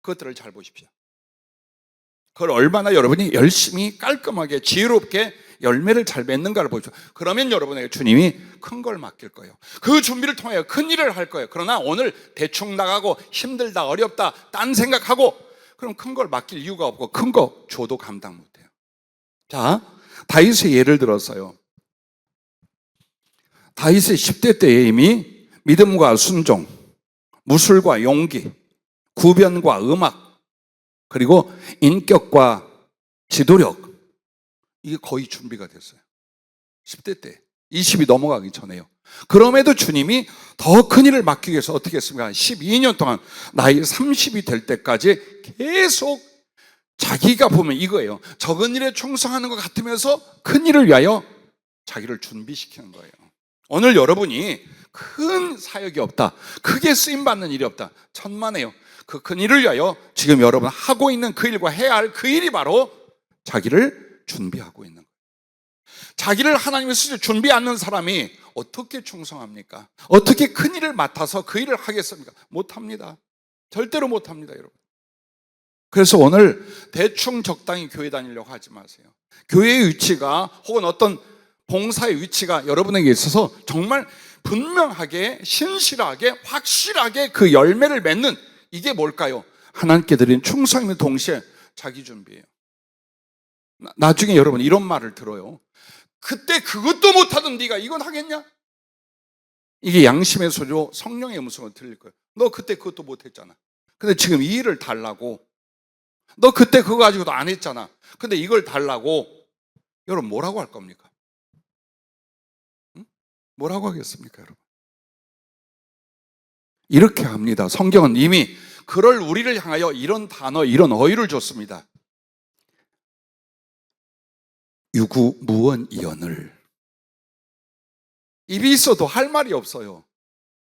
그것들을 잘 보십시오. 그걸 얼마나 여러분이 열심히 깔끔하게 지혜롭게 열매를 잘 맺는가를 보십시오. 그러면 여러분에게 주님이 큰 걸 맡길 거예요. 그 준비를 통하여 큰 일을 할 거예요. 그러나 오늘 대충 나가고 힘들다, 어렵다, 딴 생각하고 그럼 큰 걸 맡길 이유가 없고 큰 거 줘도 감당 못해요. 자, 다윗의 예를 들어서요. 다윗의 10대 때에 이미 믿음과 순종, 무술과 용기, 구변과 음악, 그리고 인격과 지도력, 이게 거의 준비가 됐어요. 10대 때, 20이 넘어가기 전에요. 그럼에도 주님이 더 큰 일을 맡기기 위해서 어떻게 했습니까? 12년 동안 나이 30이 될 때까지 계속 자기가 보면 이거예요. 적은 일에 충성하는 것 같으면서 큰 일을 위하여 자기를 준비시키는 거예요. 오늘 여러분이 큰 사역이 없다, 크게 쓰임받는 일이 없다, 천만에요. 그 큰 일을 위하여 지금 여러분 하고 있는 그 일과 해야 할 그 일이 바로 자기를 준비하고 있는 거예요. 자기를 하나님의 쓰실 준비 않는 사람이 어떻게 충성합니까? 어떻게 큰 일을 맡아서 그 일을 하겠습니까? 못합니다. 절대로 못합니다, 여러분. 그래서 오늘 대충 적당히 교회 다니려고 하지 마세요. 교회의 위치가 혹은 어떤 봉사의 위치가 여러분에게 있어서 정말 분명하게, 신실하게, 확실하게 그 열매를 맺는, 이게 뭘까요? 하나님께 드린 충성임의 동시에 자기 준비예요. 나중에 여러분 이런 말을 들어요. 그때 그것도 못하던 네가 이건 하겠냐? 이게 양심의 소리로 성령의 음성으로 들릴 거예요. 너 그때 그것도 못했잖아. 근데 지금 이 일을 달라고. 너 그때 그거 가지고도 안 했잖아. 근데 이걸 달라고. 여러분 뭐라고 할 겁니까? 응? 뭐라고 하겠습니까, 여러분? 이렇게 합니다. 성경은 이미 그럴 우리를 향하여 이런 단어, 이런 어휘를 줬습니다. 유구무원이언을. 입이 있어도 할 말이 없어요.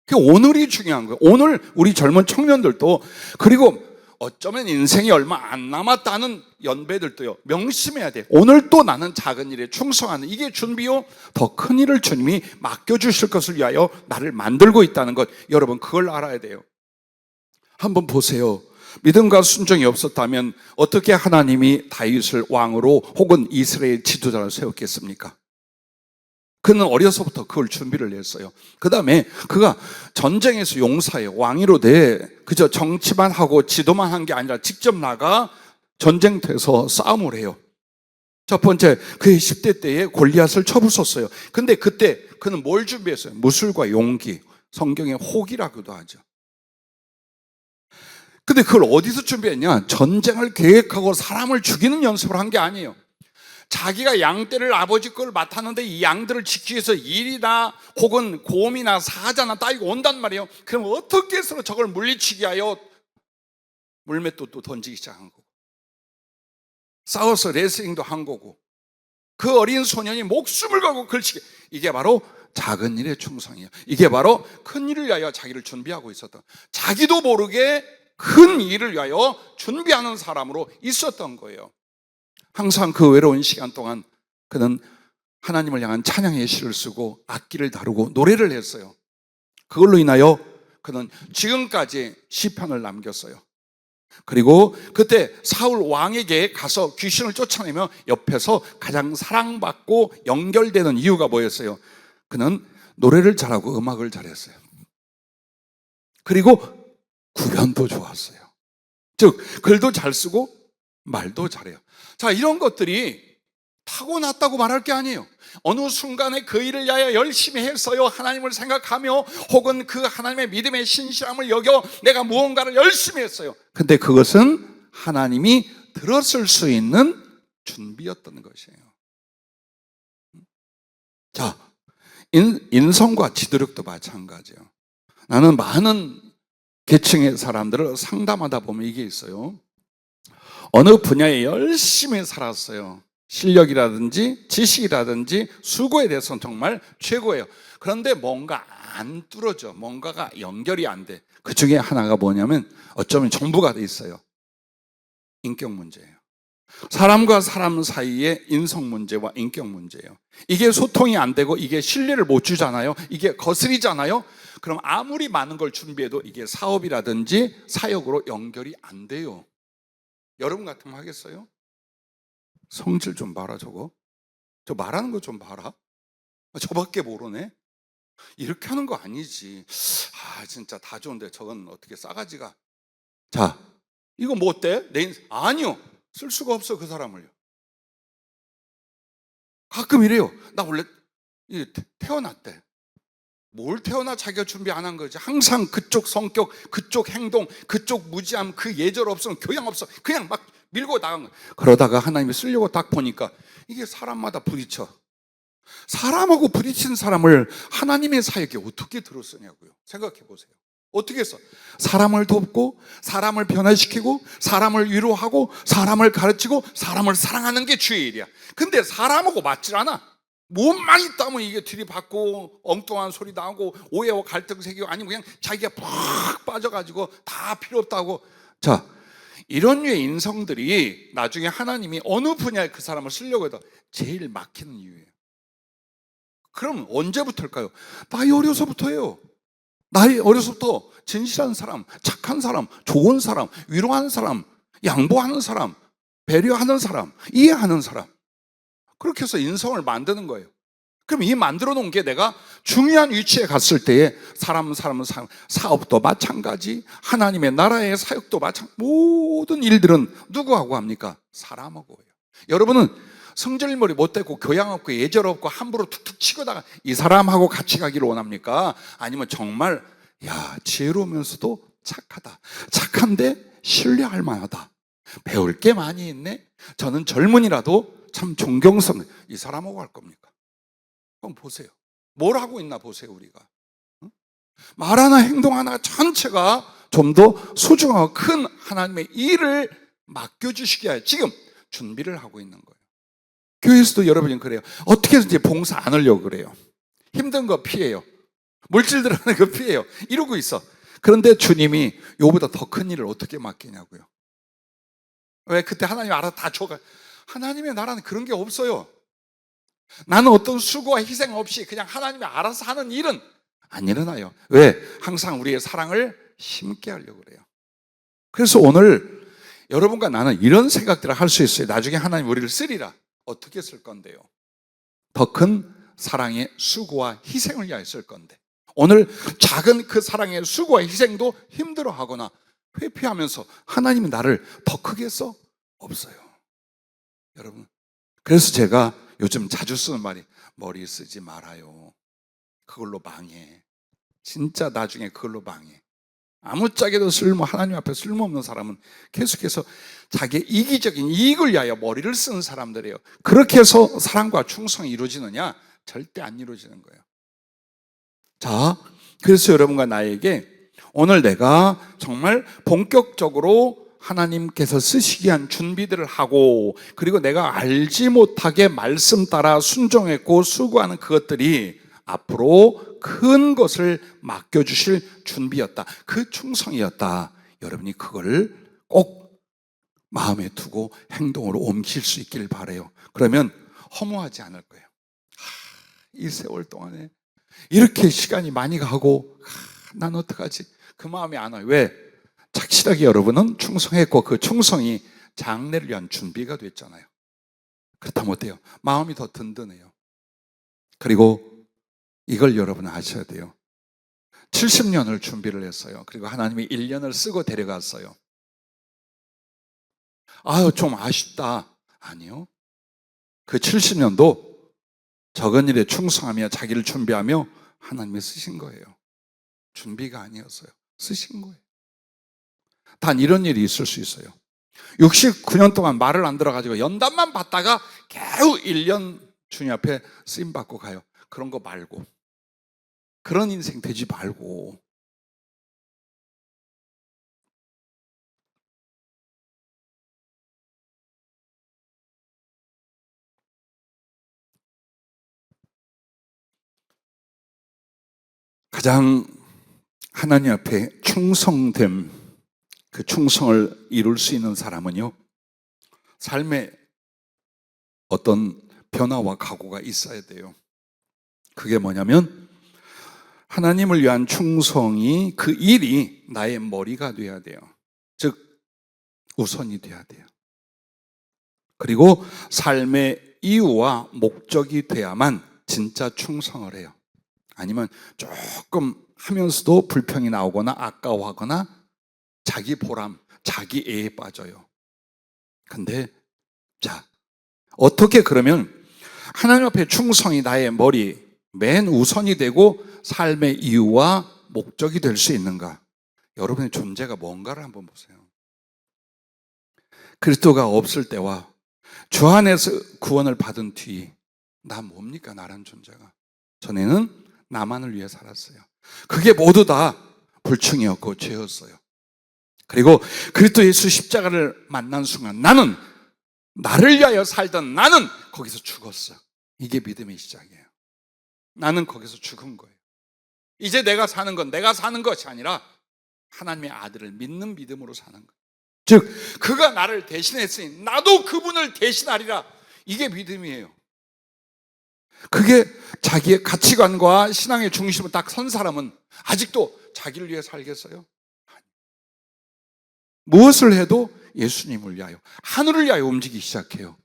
그 오늘이 중요한 거예요. 오늘 우리 젊은 청년들도, 그리고 어쩌면 인생이 얼마 안 남았다는 연배들도요, 명심해야 돼. 오늘 또 나는 작은 일에 충성하는, 이게 준비요. 더 큰 일을 주님이 맡겨주실 것을 위하여 나를 만들고 있다는 것, 여러분 그걸 알아야 돼요. 한번 보세요. 믿음과 순종이 없었다면 어떻게 하나님이 다윗을 왕으로 혹은 이스라엘 지도자로 세웠겠습니까? 그는 어려서부터 그걸 준비를 했어요. 그 다음에 그가 전쟁에서 용사예요. 왕위로 그저 정치만 하고 지도만 한 게 아니라 직접 나가 전쟁터에서 싸움을 해요. 첫 번째, 그의 10대 때에 골리앗을 쳐부쉈어요. 근데 그때 그는 뭘 준비했어요? 무술과 용기, 성경의 호기라고도 하죠. 근데 그걸 어디서 준비했냐? 전쟁을 계획하고 사람을 죽이는 연습을 한 게 아니에요. 자기가 양떼를 아버지 걸 맡았는데 이 양들을 지키기 위해서 일이나 혹은 곰이나 사자나 따위가 온단 말이에요. 그럼 어떻게 해서 저걸 물리치기 하여 물맷도 또 던지기 시작한 거고, 싸워서 레슬링도 한 거고, 그 어린 소년이 목숨을 걸고 걸치게, 이게 바로 작은 일의 충성이에요. 이게 바로 큰 일을 위하여 자기를 준비하고 있었던, 자기도 모르게 큰 일을 위하여 준비하는 사람으로 있었던 거예요. 항상 그 외로운 시간 동안 그는 하나님을 향한 찬양의 시를 쓰고 악기를 다루고 노래를 했어요. 그걸로 인하여 그는 지금까지 시편을 남겼어요. 그리고 그때 사울 왕에게 가서 귀신을 쫓아내며 옆에서 가장 사랑받고 연결되는 이유가 뭐였어요? 그는 노래를 잘하고 음악을 잘했어요. 그리고 구변도 좋았어요. 즉 글도 잘 쓰고 말도 잘해요. 자, 이런 것들이 타고났다고 말할 게 아니에요. 어느 순간에 그 일을 위하여 열심히 했어요. 하나님을 생각하며 혹은 그 하나님의 믿음의 신실함을 여겨 내가 무언가를 열심히 했어요. 근데 그것은 하나님이 들었을 수 있는 준비였던 것이에요. 자, 인성과 지도력도 마찬가지예요. 나는 많은 계층의 사람들을 상담하다 보면 이게 있어요. 어느 분야에 열심히 살았어요. 실력이라든지 지식이라든지 수고에 대해서는 정말 최고예요. 그런데 뭔가 안 뚫어져. 뭔가가 연결이 안 돼. 그 중에 하나가 뭐냐면 어쩌면 전부가 돼 있어요. 인격 문제예요. 사람과 사람 사이의 인성 문제와 인격 문제예요. 이게 소통이 안 되고 이게 신뢰를 못 주잖아요. 이게 거슬리잖아요. 그럼 아무리 많은 걸 준비해도 이게 사업이라든지 사역으로 연결이 안 돼요. 여러분 같으면 하겠어요? 성질 좀 봐라 저거. 저 말하는 거 좀 봐라. 저밖에 모르네. 이렇게 하는 거 아니지. 아 진짜 다 좋은데 저건 어떻게 싸가지가. 자, 이거 뭐 어때? 아니요. 쓸 수가 없어 그 사람을요. 가끔 이래요. 나 원래 태어났대. 뭘 태어나 자기가 준비 안 한 거지. 항상 그쪽 성격, 그쪽 행동, 그쪽 무지함, 그 예절 없으면 교양 없어. 그냥 막 밀고 나간 거야. 그러다가 하나님이 쓰려고 딱 보니까 이게 사람마다 부딪혀. 사람하고 부딪힌 사람을 하나님의 사역에 어떻게 들었으냐고요. 생각해 보세요. 어떻게 했어? 사람을 돕고 사람을 변화시키고 사람을 위로하고 사람을 가르치고 사람을 사랑하는 게 주의 일이야. 근데 사람하고 맞질 않아. 몸만 있다면 이게 들이받고 엉뚱한 소리 나오고 오해와 갈등 생기고 아니면 그냥 자기가 팍 빠져가지고 다 필요 없다고. 자, 이런 류의 인성들이 나중에 하나님이 어느 분야에 그 사람을 쓰려고 해도 제일 막히는 이유예요. 그럼 언제부터일까요? 나이 어려서부터예요. 나이 어려서부터 진실한 사람, 착한 사람, 좋은 사람, 위로하는 사람, 양보하는 사람, 배려하는 사람, 이해하는 사람. 그렇게 해서 인성을 만드는 거예요. 그럼 이 만들어 놓은 게 내가 중요한 위치에 갔을 때에 사람은 사업도 마찬가지, 하나님의 나라의 사역도 마찬가지, 모든 일들은 누구하고 합니까? 사람하고 해요. 여러분은 성질머리 못되고 교양 없고 예절 없고 함부로 툭툭 치고다가 이 사람하고 같이 가기를 원합니까? 아니면 정말 지혜로우면서도 착하다, 착한데 신뢰할 만하다, 배울 게 많이 있네, 저는 젊은이라도 참 존경스럽네, 이 사람하고 할 겁니까? 그럼 보세요. 뭘 하고 있나 보세요. 우리가 말 하나 행동 하나 전체가 좀 더 소중하고 큰 하나님의 일을 맡겨주시기 위해 지금 준비를 하고 있는 거예요. 교회에서도 여러분이 그래요. 어떻게 해서 이제 봉사 안 하려고 그래요. 힘든 거 피해요. 물질들 하는 거 피해요. 이러고 있어. 그런데 주님이 요보다 더 큰 일을 어떻게 맡기냐고요. 왜? 그때 하나님이 알아서 다 줘가. 하나님의 나라는 그런 게 없어요. 나는 어떤 수고와 희생 없이 그냥 하나님이 알아서 하는 일은 안 일어나요. 왜? 항상 우리의 사랑을 심게 하려고 그래요. 그래서 오늘 여러분과 나는 이런 생각들을 할 수 있어요. 나중에 하나님 우리를 쓰리라. 어떻게 쓸 건데요? 더 큰 사랑의 수고와 희생을 위하여 쓸 건데, 오늘 작은 그 사랑의 수고와 희생도 힘들어하거나 회피하면서 하나님이 나를 더 크게 써? 없어요. 여러분, 그래서 제가 요즘 자주 쓰는 말이 머리 쓰지 말아요. 그걸로 망해. 진짜 나중에 그걸로 망해. 아무짝에도 하나님 앞에 쓸모없는 사람은 계속해서 자기의 이기적인 이익을 위하여 머리를 쓰는 사람들이에요. 그렇게 해서 사랑과 충성이 이루어지느냐? 절대 안 이루어지는 거예요. 자, 그래서 여러분과 나에게 오늘 내가 정말 본격적으로 하나님께서 쓰시기 위한 준비들을 하고, 그리고 내가 알지 못하게 말씀 따라 순종했고 수고하는 그것들이 앞으로 큰 것을 맡겨주실 준비였다, 그 충성이었다. 여러분이 그걸 꼭 마음에 두고 행동으로 옮길 수 있길 바라요. 그러면 허무하지 않을 거예요. 이 세월 동안에 이렇게 시간이 많이 가고 난 어떡하지? 그 마음이 안 와요. 왜? 착실하게 여러분은 충성했고 그 충성이 장래를 위한 준비가 됐잖아요. 그렇다면 어때요? 마음이 더 든든해요. 그리고 이걸 여러분은 아셔야 돼요. 70년을 준비를 했어요. 그리고 하나님이 1년을 쓰고 데려갔어요. 아유, 좀 아쉽다. 아니요. 그 70년도 적은 일에 충성하며 자기를 준비하며 하나님이 쓰신 거예요. 준비가 아니었어요. 쓰신 거예요. 단 이런 일이 있을 수 있어요. 69년 동안 말을 안 들어가지고 연단만 받다가 겨우 1년 주님 앞에 쓰임 받고 가요. 그런 거 말고, 그런 인생 되지 말고, 가장 하나님 앞에 충성됨, 그 충성을 이룰 수 있는 사람은요, 삶에 어떤 변화와 각오가 있어야 돼요. 그게 뭐냐면 하나님을 위한 충성이, 그 일이 나의 머리가 돼야 돼요. 즉 우선이 돼야 돼요. 그리고 삶의 이유와 목적이 돼야만 진짜 충성을 해요. 아니면 조금 하면서도 불평이 나오거나 아까워하거나 자기 보람, 자기 애에 빠져요. 근데 자, 어떻게 그러면 하나님 앞에 충성이 나의 머리, 맨 우선이 되고 삶의 이유와 목적이 될 수 있는가? 여러분의 존재가 뭔가를 한번 보세요. 그리스도가 없을 때와 주 안에서 구원을 받은 뒤, 나 뭡니까? 나란 존재가. 전에는 나만을 위해 살았어요. 그게 모두 다 불충이었고 죄였어요. 그리고 그리스도 예수 십자가를 만난 순간 나는, 나를 위하여 살던 나는 거기서 죽었어. 이게 믿음의 시작이에요. 나는 거기서 죽은 거예요. 이제 내가 사는 건 내가 사는 것이 아니라 하나님의 아들을 믿는 믿음으로 사는 거예요. 즉 그가 나를 대신했으니 나도 그분을 대신하리라. 이게 믿음이에요. 그게 자기의 가치관과 신앙의 중심을 딱 선 사람은 아직도 자기를 위해 살겠어요? 무엇을 해도 예수님을 위하여, 하늘을 위하여 움직이기 시작해요.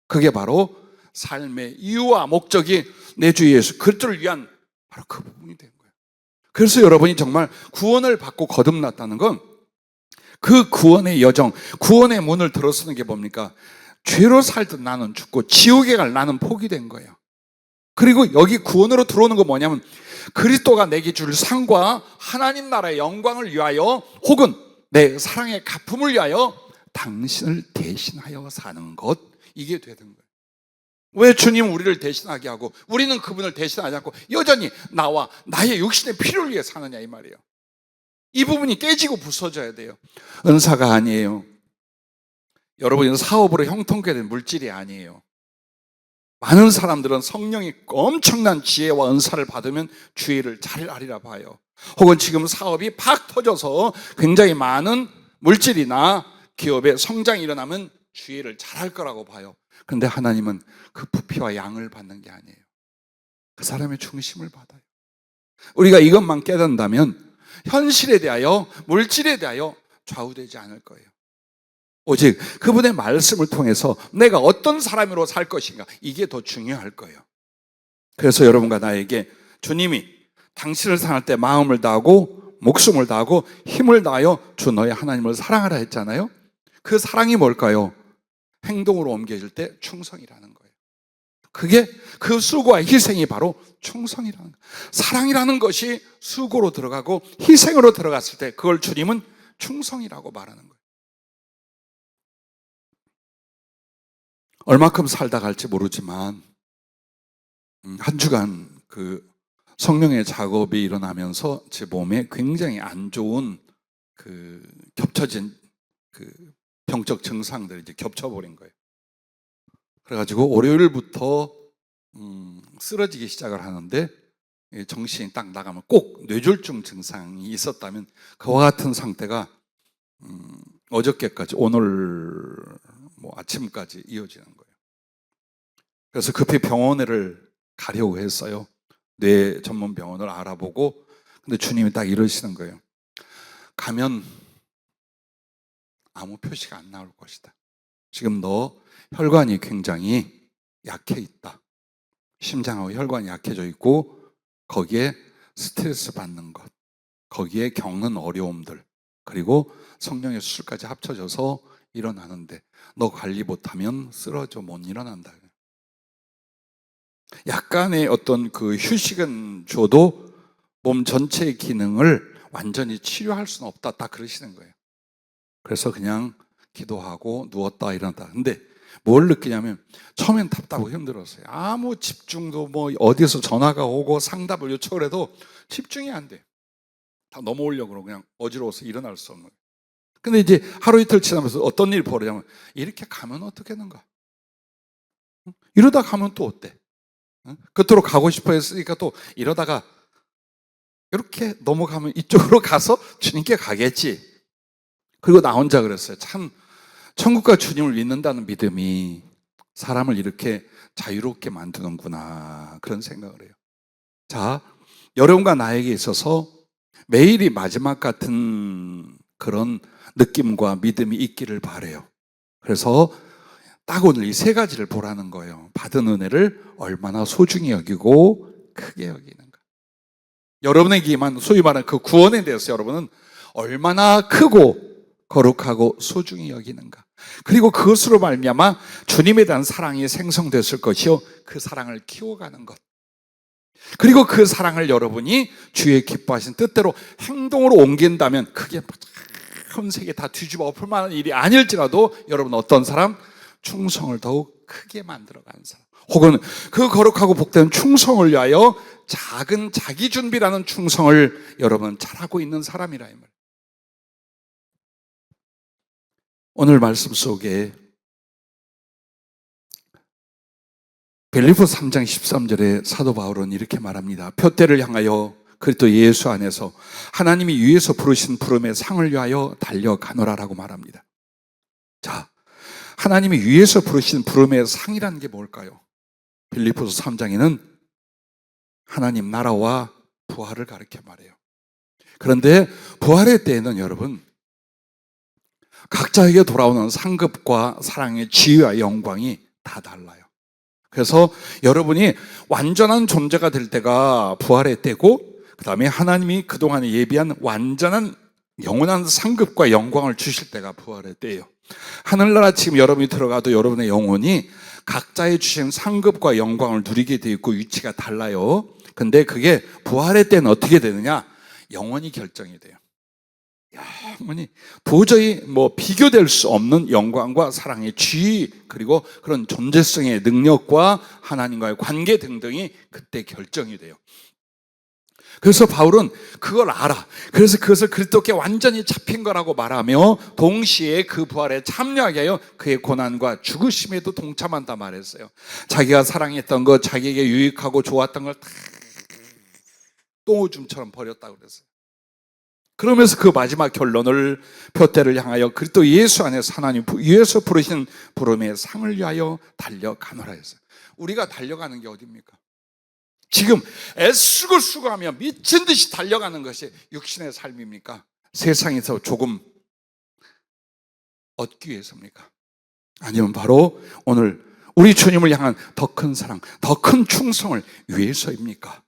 그게 바로 삶의 이유와 목적이 내 주 예수 그리스도를 위한 바로 그 부분이 된 거예요. 그래서 여러분이 정말 구원을 받고 거듭났다는 건 그 구원의 여정, 구원의 문을 들어서는 게 뭡니까? 죄로 살던 나는 죽고 지옥에 갈 나는 포기된 거예요. 그리고 여기 구원으로 들어오는 건 뭐냐면 그리스도가 내게 줄 상과 하나님 나라의 영광을 위하여, 혹은 내 사랑의 갚음을 위하여 당신을 대신하여 사는 것, 이게 되는 거예요. 왜 주님은 우리를 대신하게 하고 우리는 그분을 대신하지 않고 여전히 나와 나의 육신의 필요를 위해 사느냐, 이 말이에요. 이 부분이 깨지고 부서져야 돼요. 은사가 아니에요. 여러분, 사업으로 형통케 된 물질이 아니에요. 많은 사람들은 성령이 엄청난 지혜와 은사를 받으면 주의를 잘하리라 봐요. 혹은 지금 사업이 팍 터져서 굉장히 많은 물질이나 기업의 성장이 일어나면 주의를 잘할 거라고 봐요. 그런데 하나님은 그 부피와 양을 받는 게 아니에요. 그 사람의 중심을 받아요. 우리가 이것만 깨닫는다면 현실에 대하여, 물질에 대하여 좌우되지 않을 거예요. 오직 그분의 말씀을 통해서 내가 어떤 사람으로 살 것인가, 이게 더 중요할 거예요. 그래서 여러분과 나에게 주님이 당신을 사랑할 때 마음을 다하고 목숨을 다하고 힘을 다하여 주 너의 하나님을 사랑하라 했잖아요. 그 사랑이 뭘까요? 행동으로 옮겨질 때 충성이라는 거예요. 그게 그 수고와 희생이 바로 충성이라는 거예요. 사랑이라는 것이 수고로 들어가고 희생으로 들어갔을 때 그걸 주님은 충성이라고 말하는 거예요. 얼마큼 살다 갈지 모르지만 한 주간 그 성령의 작업이 일어나면서 제 몸에 굉장히 안 좋은 그 겹쳐진 그 병적 증상들이 이제 겹쳐버린 거예요. 그래가지고 월요일부터 쓰러지기 시작을 하는데, 정신이 딱 나가면 꼭 뇌졸중 증상이 있었다면 그와 같은 상태가 어저께까지, 오늘 뭐 아침까지 이어지는 거예요. 그래서 급히 병원을 가려고 했어요. 뇌 전문 병원을 알아보고. 근데 주님이 딱 이러시는 거예요. 가면 아무 표시가 안 나올 것이다. 지금 너 혈관이 굉장히 약해 있다. 심장하고 혈관이 약해져 있고 거기에 스트레스 받는 것, 거기에 겪는 어려움들, 그리고 성령의 수술까지 합쳐져서 일어나는데 너 관리 못하면 쓰러져 못 일어난다. 약간의 어떤 그 휴식은 줘도 몸 전체의 기능을 완전히 치료할 수는 없다. 딱 그러시는 거예요. 그래서 그냥 기도하고 누웠다 일어났다. 근데 뭘 느끼냐면 처음엔 답답하고 힘들었어요. 아무 집중도 뭐 어디서 전화가 오고 상담을 요청을 해도 집중이 안 돼. 다 넘어오려고 그러고 그냥 어지러워서 일어날 수 없는 거예요. 근데 이제 하루 이틀 지나면서 어떤 일이 벌어지냐면 이렇게 가면 어떻겠는가? 이러다 가면 또 어때? 끝으로 가고 싶어 했으니까 또 이러다가 이렇게 넘어가면 이쪽으로 가서 주님께 가겠지. 그리고 나 혼자 그랬어요. 참 천국과 주님을 믿는다는 믿음이 사람을 이렇게 자유롭게 만드는구나 그런 생각을 해요. 자, 여러분과 나에게 있어서 매일이 마지막 같은 그런 느낌과 믿음이 있기를 바라요. 그래서 딱 오늘 이 세 가지를 보라는 거예요. 받은 은혜를 얼마나 소중히 여기고 크게 여기는가. 여러분에게만 소위 말하는 그 구원에 대해서 여러분은 얼마나 크고 거룩하고 소중히 여기는가. 그리고 그것으로 말미암아 주님에 대한 사랑이 생성됐을 것이요, 그 사랑을 키워가는 것. 그리고 그 사랑을 여러분이 주의 기뻐하신 뜻대로 행동으로 옮긴다면 그게 큰 세계 다 뒤집어 엎을 만한 일이 아닐지라도 여러분 어떤 사람? 충성을 더욱 크게 만들어가는 사람, 혹은 그 거룩하고 복된 충성을 위하여 작은 자기 준비라는 충성을 여러분 잘하고 있는 사람이라 이 말이에요. 오늘 말씀 속에 빌립보 3장 13절에 사도 바울은 이렇게 말합니다. 표대를 향하여 그리스도 예수 안에서 하나님이 위에서 부르신 부름의 상을 위하여 달려가노라라고 말합니다. 자, 하나님이 위에서 부르신 부름의 상이라는 게 뭘까요? 빌립보서 3장에는 하나님 나라와 부활을 가르쳐 말해요. 그런데 부활의 때에는 여러분 각자에게 돌아오는 상급과 사랑의 지위와 영광이 다 달라요. 그래서 여러분이 완전한 존재가 될 때가 부활의 때고, 그 다음에 하나님이 그동안에 예비한 완전한 영원한 상급과 영광을 주실 때가 부활의 때예요. 하늘나라 지금 여러분이 들어가도 여러분의 영혼이 각자의 주신 상급과 영광을 누리게 되어 있고 위치가 달라요. 근데 그게 부활의 때는 어떻게 되느냐? 영원히 결정이 돼요. 영원히 도저히 뭐 비교될 수 없는 영광과 사랑의 지위, 그리고 그런 존재성의 능력과 하나님과의 관계 등등이 그때 결정이 돼요. 그래서 바울은 그걸 알아. 그래서 그것을 그리스도께 완전히 잡힌 거라고 말하며 동시에 그 부활에 참여하게 하여 그의 고난과 죽으심에도 동참한다 말했어요. 자기가 사랑했던 것, 자기에게 유익하고 좋았던 걸 다 똥오줌처럼 버렸다고 그랬어요. 그러면서 그 마지막 결론을 표대를 향하여 그리스도 예수 안에서 하나님 위에서 부르신 부름의 상을 위하여 달려가노라 했어요. 우리가 달려가는 게 어디입니까? 지금 애쓰고 수고하며 미친 듯이 달려가는 것이 육신의 삶입니까? 세상에서 조금 얻기 위해서입니까? 아니면 바로 오늘 우리 주님을 향한 더 큰 사랑, 더 큰 충성을 위해서입니까?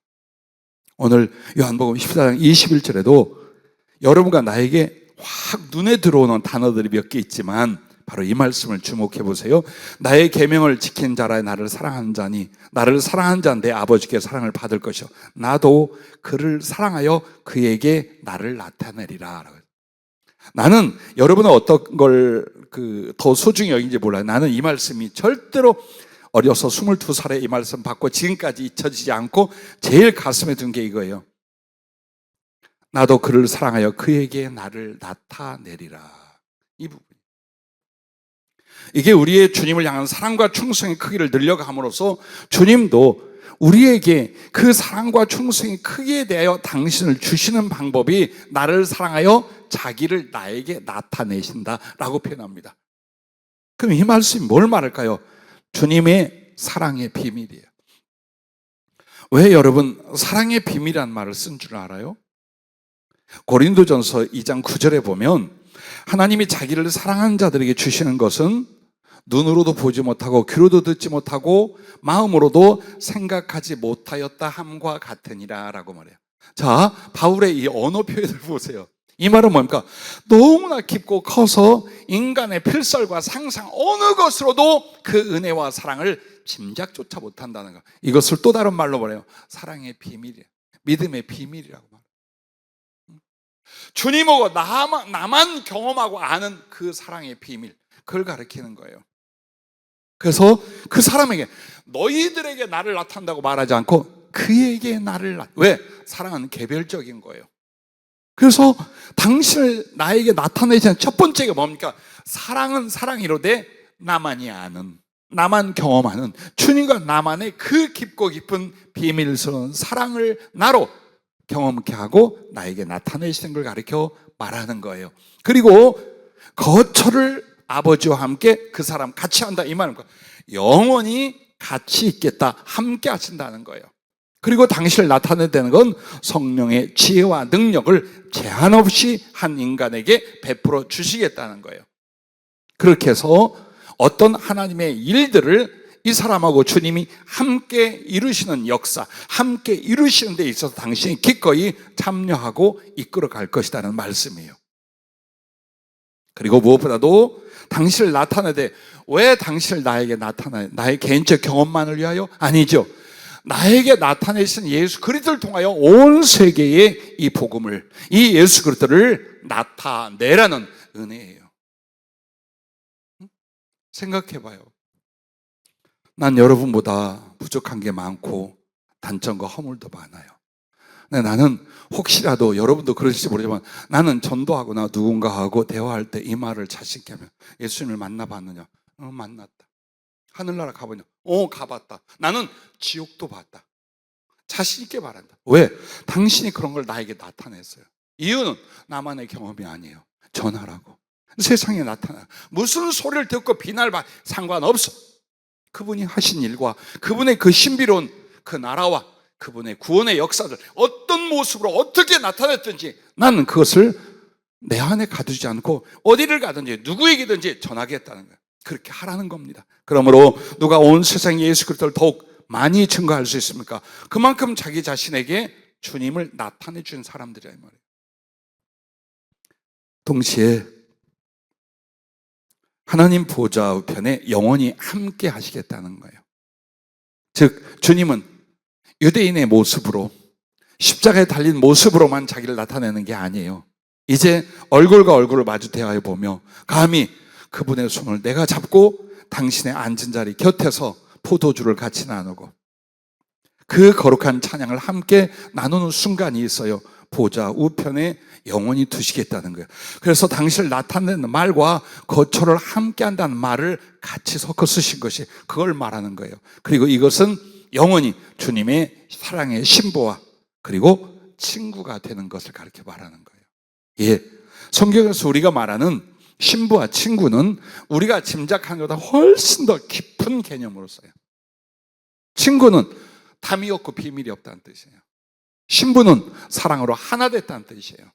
오늘 요한복음 14장 21절에도 여러분과 나에게 확 눈에 들어오는 단어들이 몇 개 있지만 바로 이 말씀을 주목해 보세요. 나의 계명을 지킨 자라 나를 사랑하는 자니 나를 사랑하는 자는 내 아버지께 사랑을 받을 것이요 나도 그를 사랑하여 그에게 나를 나타내리라. 나는 여러분은 어떤 걸 더 소중히 여긴지 몰라요. 나는 이 말씀이 절대로 어려서 22살에 이 말씀 받고 지금까지 잊혀지지 않고 제일 가슴에 든 게 이거예요. 나도 그를 사랑하여 그에게 나를 나타내리라. 이 부분. 이게 우리의 주님을 향한 사랑과 충성의 크기를 늘려감으로써 주님도 우리에게 그 사랑과 충성의 크기에 대하여 당신을 주시는 방법이 나를 사랑하여 자기를 나에게 나타내신다라고 표현합니다. 그럼 이 말씀이 뭘 말할까요? 주님의 사랑의 비밀이에요. 왜 여러분 사랑의 비밀이라는 말을 쓴 줄 알아요? 고린도전서 2장 9절에 보면 하나님이 자기를 사랑하는 자들에게 주시는 것은 눈으로도 보지 못하고 귀로도 듣지 못하고 마음으로도 생각하지 못하였다 함과 같으니라 라고 말해요. 자, 바울의 이 언어 표현을 보세요. 이 말은 뭡니까? 너무나 깊고 커서 인간의 필설과 상상 어느 것으로도 그 은혜와 사랑을 짐작조차 못한다는 것. 이것을 또 다른 말로 말해요. 사랑의 비밀이에요. 믿음의 비밀이라고 말해요. 주님하고 나만 경험하고 아는 그 사랑의 비밀, 그걸 가리키는 거예요. 그래서 그 사람에게 너희들에게 나를 나타낸다고 말하지 않고 그에게 나를 왜? 사랑은 개별적인 거예요. 그래서 당신을 나에게 나타내시는 첫 번째가 뭡니까? 사랑은 사랑이로되 나만이 아는, 나만 경험하는 주님과 나만의 그 깊고 깊은 비밀스러운 사랑을 나로 경험케 하고 나에게 나타내시는 걸 가리켜 말하는 거예요. 그리고 거처를 아버지와 함께 그 사람 같이 한다 이 말입니다. 영원히 같이 있겠다, 함께 하신다는 거예요. 그리고 당신을 나타내는 건 성령의 지혜와 능력을 제한 없이 한 인간에게 베풀어 주시겠다는 거예요. 그렇게 해서 어떤 하나님의 일들을 이 사람하고 주님이 함께 이루시는 역사, 함께 이루시는 데 있어서 당신이 기꺼이 참여하고 이끌어 갈 것이라는 말씀이에요. 그리고 무엇보다도 당신을 나타내되 왜 당신을 나에게 나타나요? 나의 개인적 경험만을 위하여? 아니죠. 나에게 나타내신 예수 그리스도를 통하여 온 세계에 이 복음을, 이 예수 그리스도를 나타내라는 은혜예요. 생각해봐요. 난 여러분보다 부족한 게 많고 단점과 허물도 많아요. 근데 나는 혹시라도 여러분도 그러실지 모르지만 나는 전도하거나 누군가하고 대화할 때 이 말을 자신 있게 하면 예수님을 만나봤느냐? 만났다. 하늘나라 가보냐? 가봤다. 나는 지옥도 봤다. 자신 있게 말한다. 왜? 당신이 그런 걸 나에게 나타냈어요. 이유는 나만의 경험이 아니에요. 전하라고. 세상에 나타나. 무슨 소리를 듣고 비난을 상관없어. 그분이 하신 일과 그분의 그 신비로운 그 나라와 그분의 구원의 역사들 어떤 모습으로 어떻게 나타냈든지 나는 그것을 내 안에 가두지 않고 어디를 가든지 누구에게든지 전하겠다는 거예요. 그렇게 하라는 겁니다. 그러므로 누가 온 세상에 예수 그리스도를 더욱 많이 증거할 수 있습니까? 그만큼 자기 자신에게 주님을 나타내 준 사람들이란 말이에요. 동시에 하나님 보좌 우편에 영원히 함께 하시겠다는 거예요. 즉 주님은 유대인의 모습으로 십자가에 달린 모습으로만 자기를 나타내는 게 아니에요. 이제 얼굴과 얼굴을 마주 대하여 보며 감히 그분의 손을 내가 잡고 당신의 앉은 자리 곁에서 포도주를 같이 나누고 그 거룩한 찬양을 함께 나누는 순간이 있어요. 보좌 우편에 영원히 두시겠다는 거예요. 그래서 당신을 나타내는 말과 거처를 함께 한다는 말을 같이 섞어 쓰신 것이 그걸 말하는 거예요. 그리고 이것은 영원히 주님의 사랑의 신부와 그리고 친구가 되는 것을 가르쳐 말하는 거예요. 예, 성경에서 우리가 말하는 신부와 친구는 우리가 짐작하는 것보다 훨씬 더 깊은 개념으로 써요. 친구는 담이 없고 비밀이 없다는 뜻이에요. 신부는 사랑으로 하나 됐다는 뜻이에요.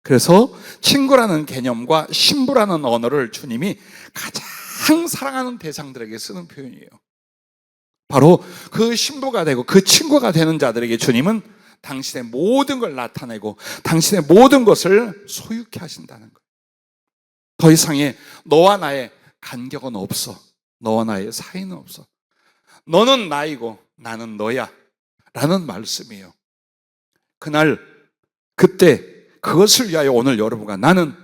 그래서 친구라는 개념과 신부라는 언어를 주님이 가장 사랑하는 대상들에게 쓰는 표현이에요. 바로 그 신부가 되고 그 친구가 되는 자들에게 주님은 당신의 모든 걸 나타내고 당신의 모든 것을 소유케 하신다는 거예요. 더 이상의 너와 나의 간격은 없어. 너와 나의 사이는 없어. 너는 나이고 나는 너야 라는 말씀이에요. 그날 그때 그것을 위하여 오늘 여러분과 나는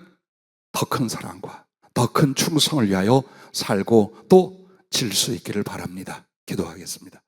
더 큰 사랑과 더 큰 충성을 위하여 살고 또 질 수 있기를 바랍니다. 기도하겠습니다.